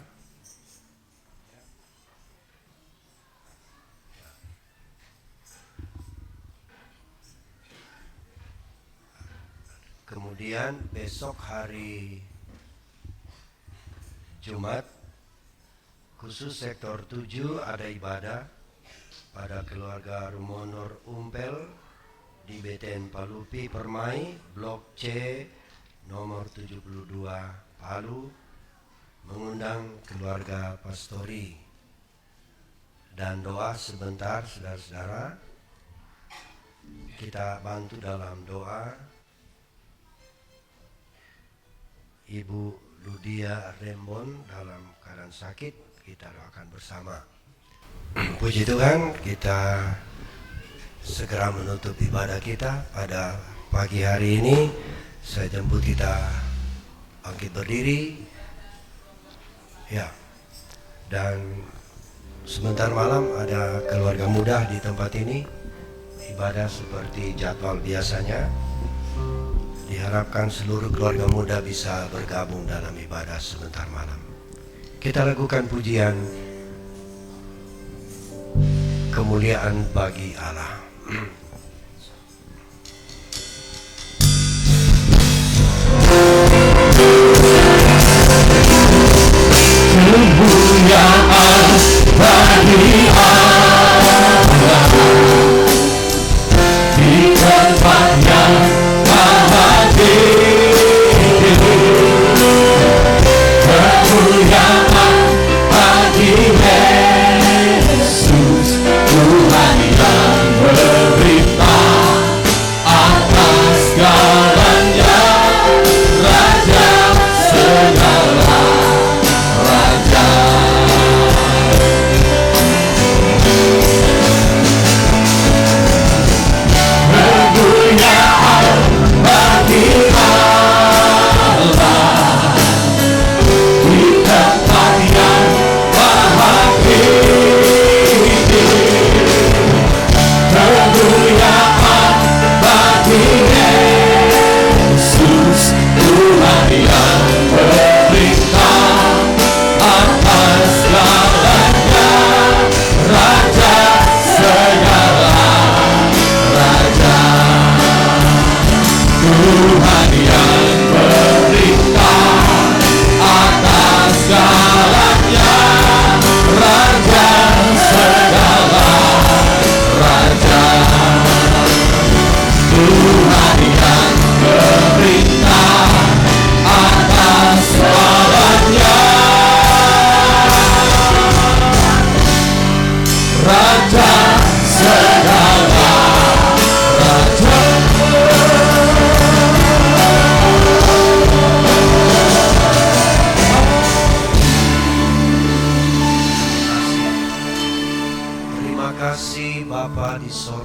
Kemudian besok hari Jumat khusus sektor 7 ada ibadah pada keluarga Rumonor Umpel di BTN Palupi Permai, Blok C nomor 72 Palu, mengundang keluarga Pastori. Dan doa sebentar saudara-saudara, kita bantu dalam doa Ibu Ludia Rembon dalam keadaan sakit, kita doakan bersama. Puji Tuhan, kita segera menutup ibadah kita pada pagi hari ini. Saya jemput kita bangkit berdiri. Ya. Dan sebentar malam ada keluarga muda di tempat ini. Ibadah seperti jadwal biasanya. Diharapkan seluruh keluarga muda bisa bergabung dalam ibadah sebentar malam. Kita lakukan pujian kemuliaan bagi Allah. Kemuliaan bagi Allah di tempat yang maha tinggi. Kemuliaan bagi Yesus, Tuhan yang beri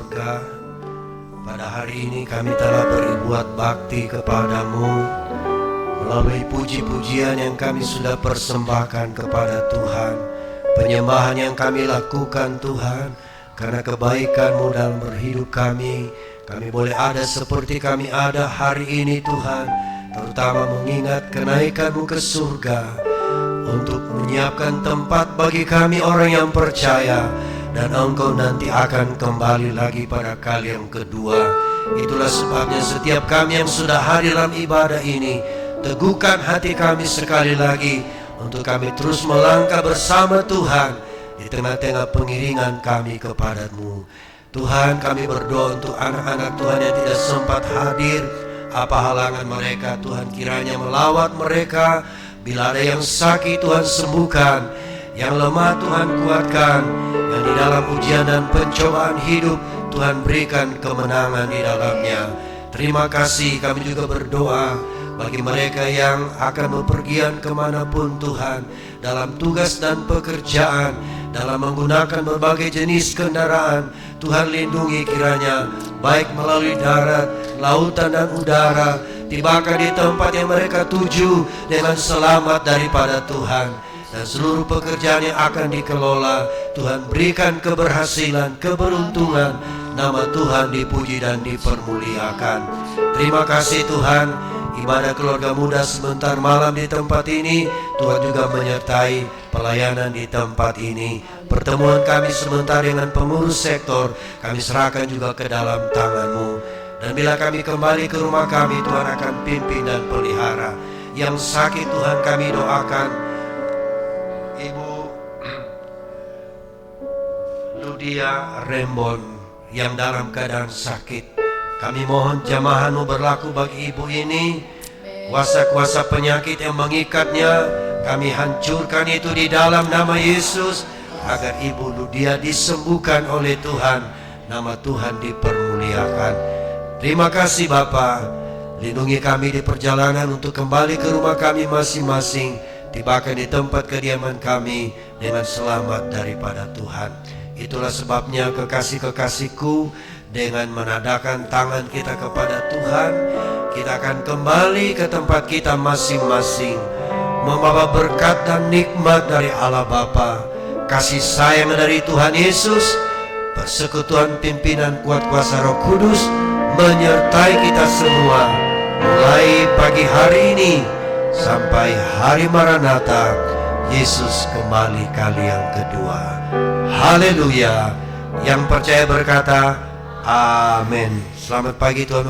surga, pada hari ini kami telah berbuat bakti kepadamu melalui puji-pujian yang kami sudah persembahkan kepada Tuhan, penyembahan yang kami lakukan Tuhan, karena kebaikan-Mu dalam berhidup kami boleh ada seperti kami ada hari ini Tuhan, terutama mengingat kenaikan-Mu ke surga untuk menyiapkan tempat bagi kami orang yang percaya, dan Engkau nanti akan kembali lagi pada kali yang kedua. Itulah sebabnya setiap kami yang sudah hadir dalam ibadah ini, teguhkan hati kami sekali lagi untuk kami terus melangkah bersama Tuhan di tengah-tengah pengiringan kami kepada-Mu. Tuhan, kami berdoa untuk anak-anak Tuhan yang tidak sempat hadir. Apa halangan mereka Tuhan, kiranya melawat mereka. Bila ada yang sakit Tuhan sembuhkan, yang lemah Tuhan kuatkan, yang di dalam ujian dan pencobaan hidup Tuhan berikan kemenangan di dalamnya. Terima kasih. Kami juga berdoa bagi mereka yang akan bepergian kemanapun Tuhan, dalam tugas dan pekerjaan, dalam menggunakan berbagai jenis kendaraan. Tuhan lindungi kiranya, baik melalui darat, lautan dan udara, tibakan di tempat yang mereka tuju dengan selamat daripada Tuhan. Dan seluruh pekerjaan yang akan dikelola, Tuhan berikan keberhasilan, keberuntungan. Nama Tuhan dipuji dan dipermuliakan. Terima kasih Tuhan. Ibadah keluarga muda sebentar malam di tempat ini, Tuhan juga menyertai pelayanan di tempat ini. Pertemuan kami sebentar dengan pengurus sektor, kami serahkan juga ke dalam tangan-Mu. Dan bila kami kembali ke rumah kami, Tuhan akan pimpin dan pelihara. Yang sakit Tuhan kami doakan Ibu Ludia Rembon yang dalam keadaan sakit. Kami mohon jamahan-Mu berlaku bagi ibu ini. Kuasa-kuasa penyakit yang mengikatnya, kami hancurkan itu di dalam nama Yesus, agar ibu Ludia disembuhkan oleh Tuhan. Nama Tuhan dipermuliakan. Terima kasih Bapa. Lindungi kami di perjalanan untuk kembali ke rumah kami masing-masing, tibakan di tempat kediaman kami dengan selamat daripada Tuhan. Itulah sebabnya kekasih-kekasihku, dengan menadakan tangan kita kepada Tuhan, kita akan kembali ke tempat kita masing-masing, membawa berkat dan nikmat dari Allah Bapa, kasih sayang dari Tuhan Yesus, persekutuan pimpinan kuat kuasa Roh Kudus menyertai kita semua, mulai pagi hari ini sampai hari Maranatha, Yesus kembali kali yang kedua. Haleluya. Yang percaya berkata amin. Selamat pagi Tuhan.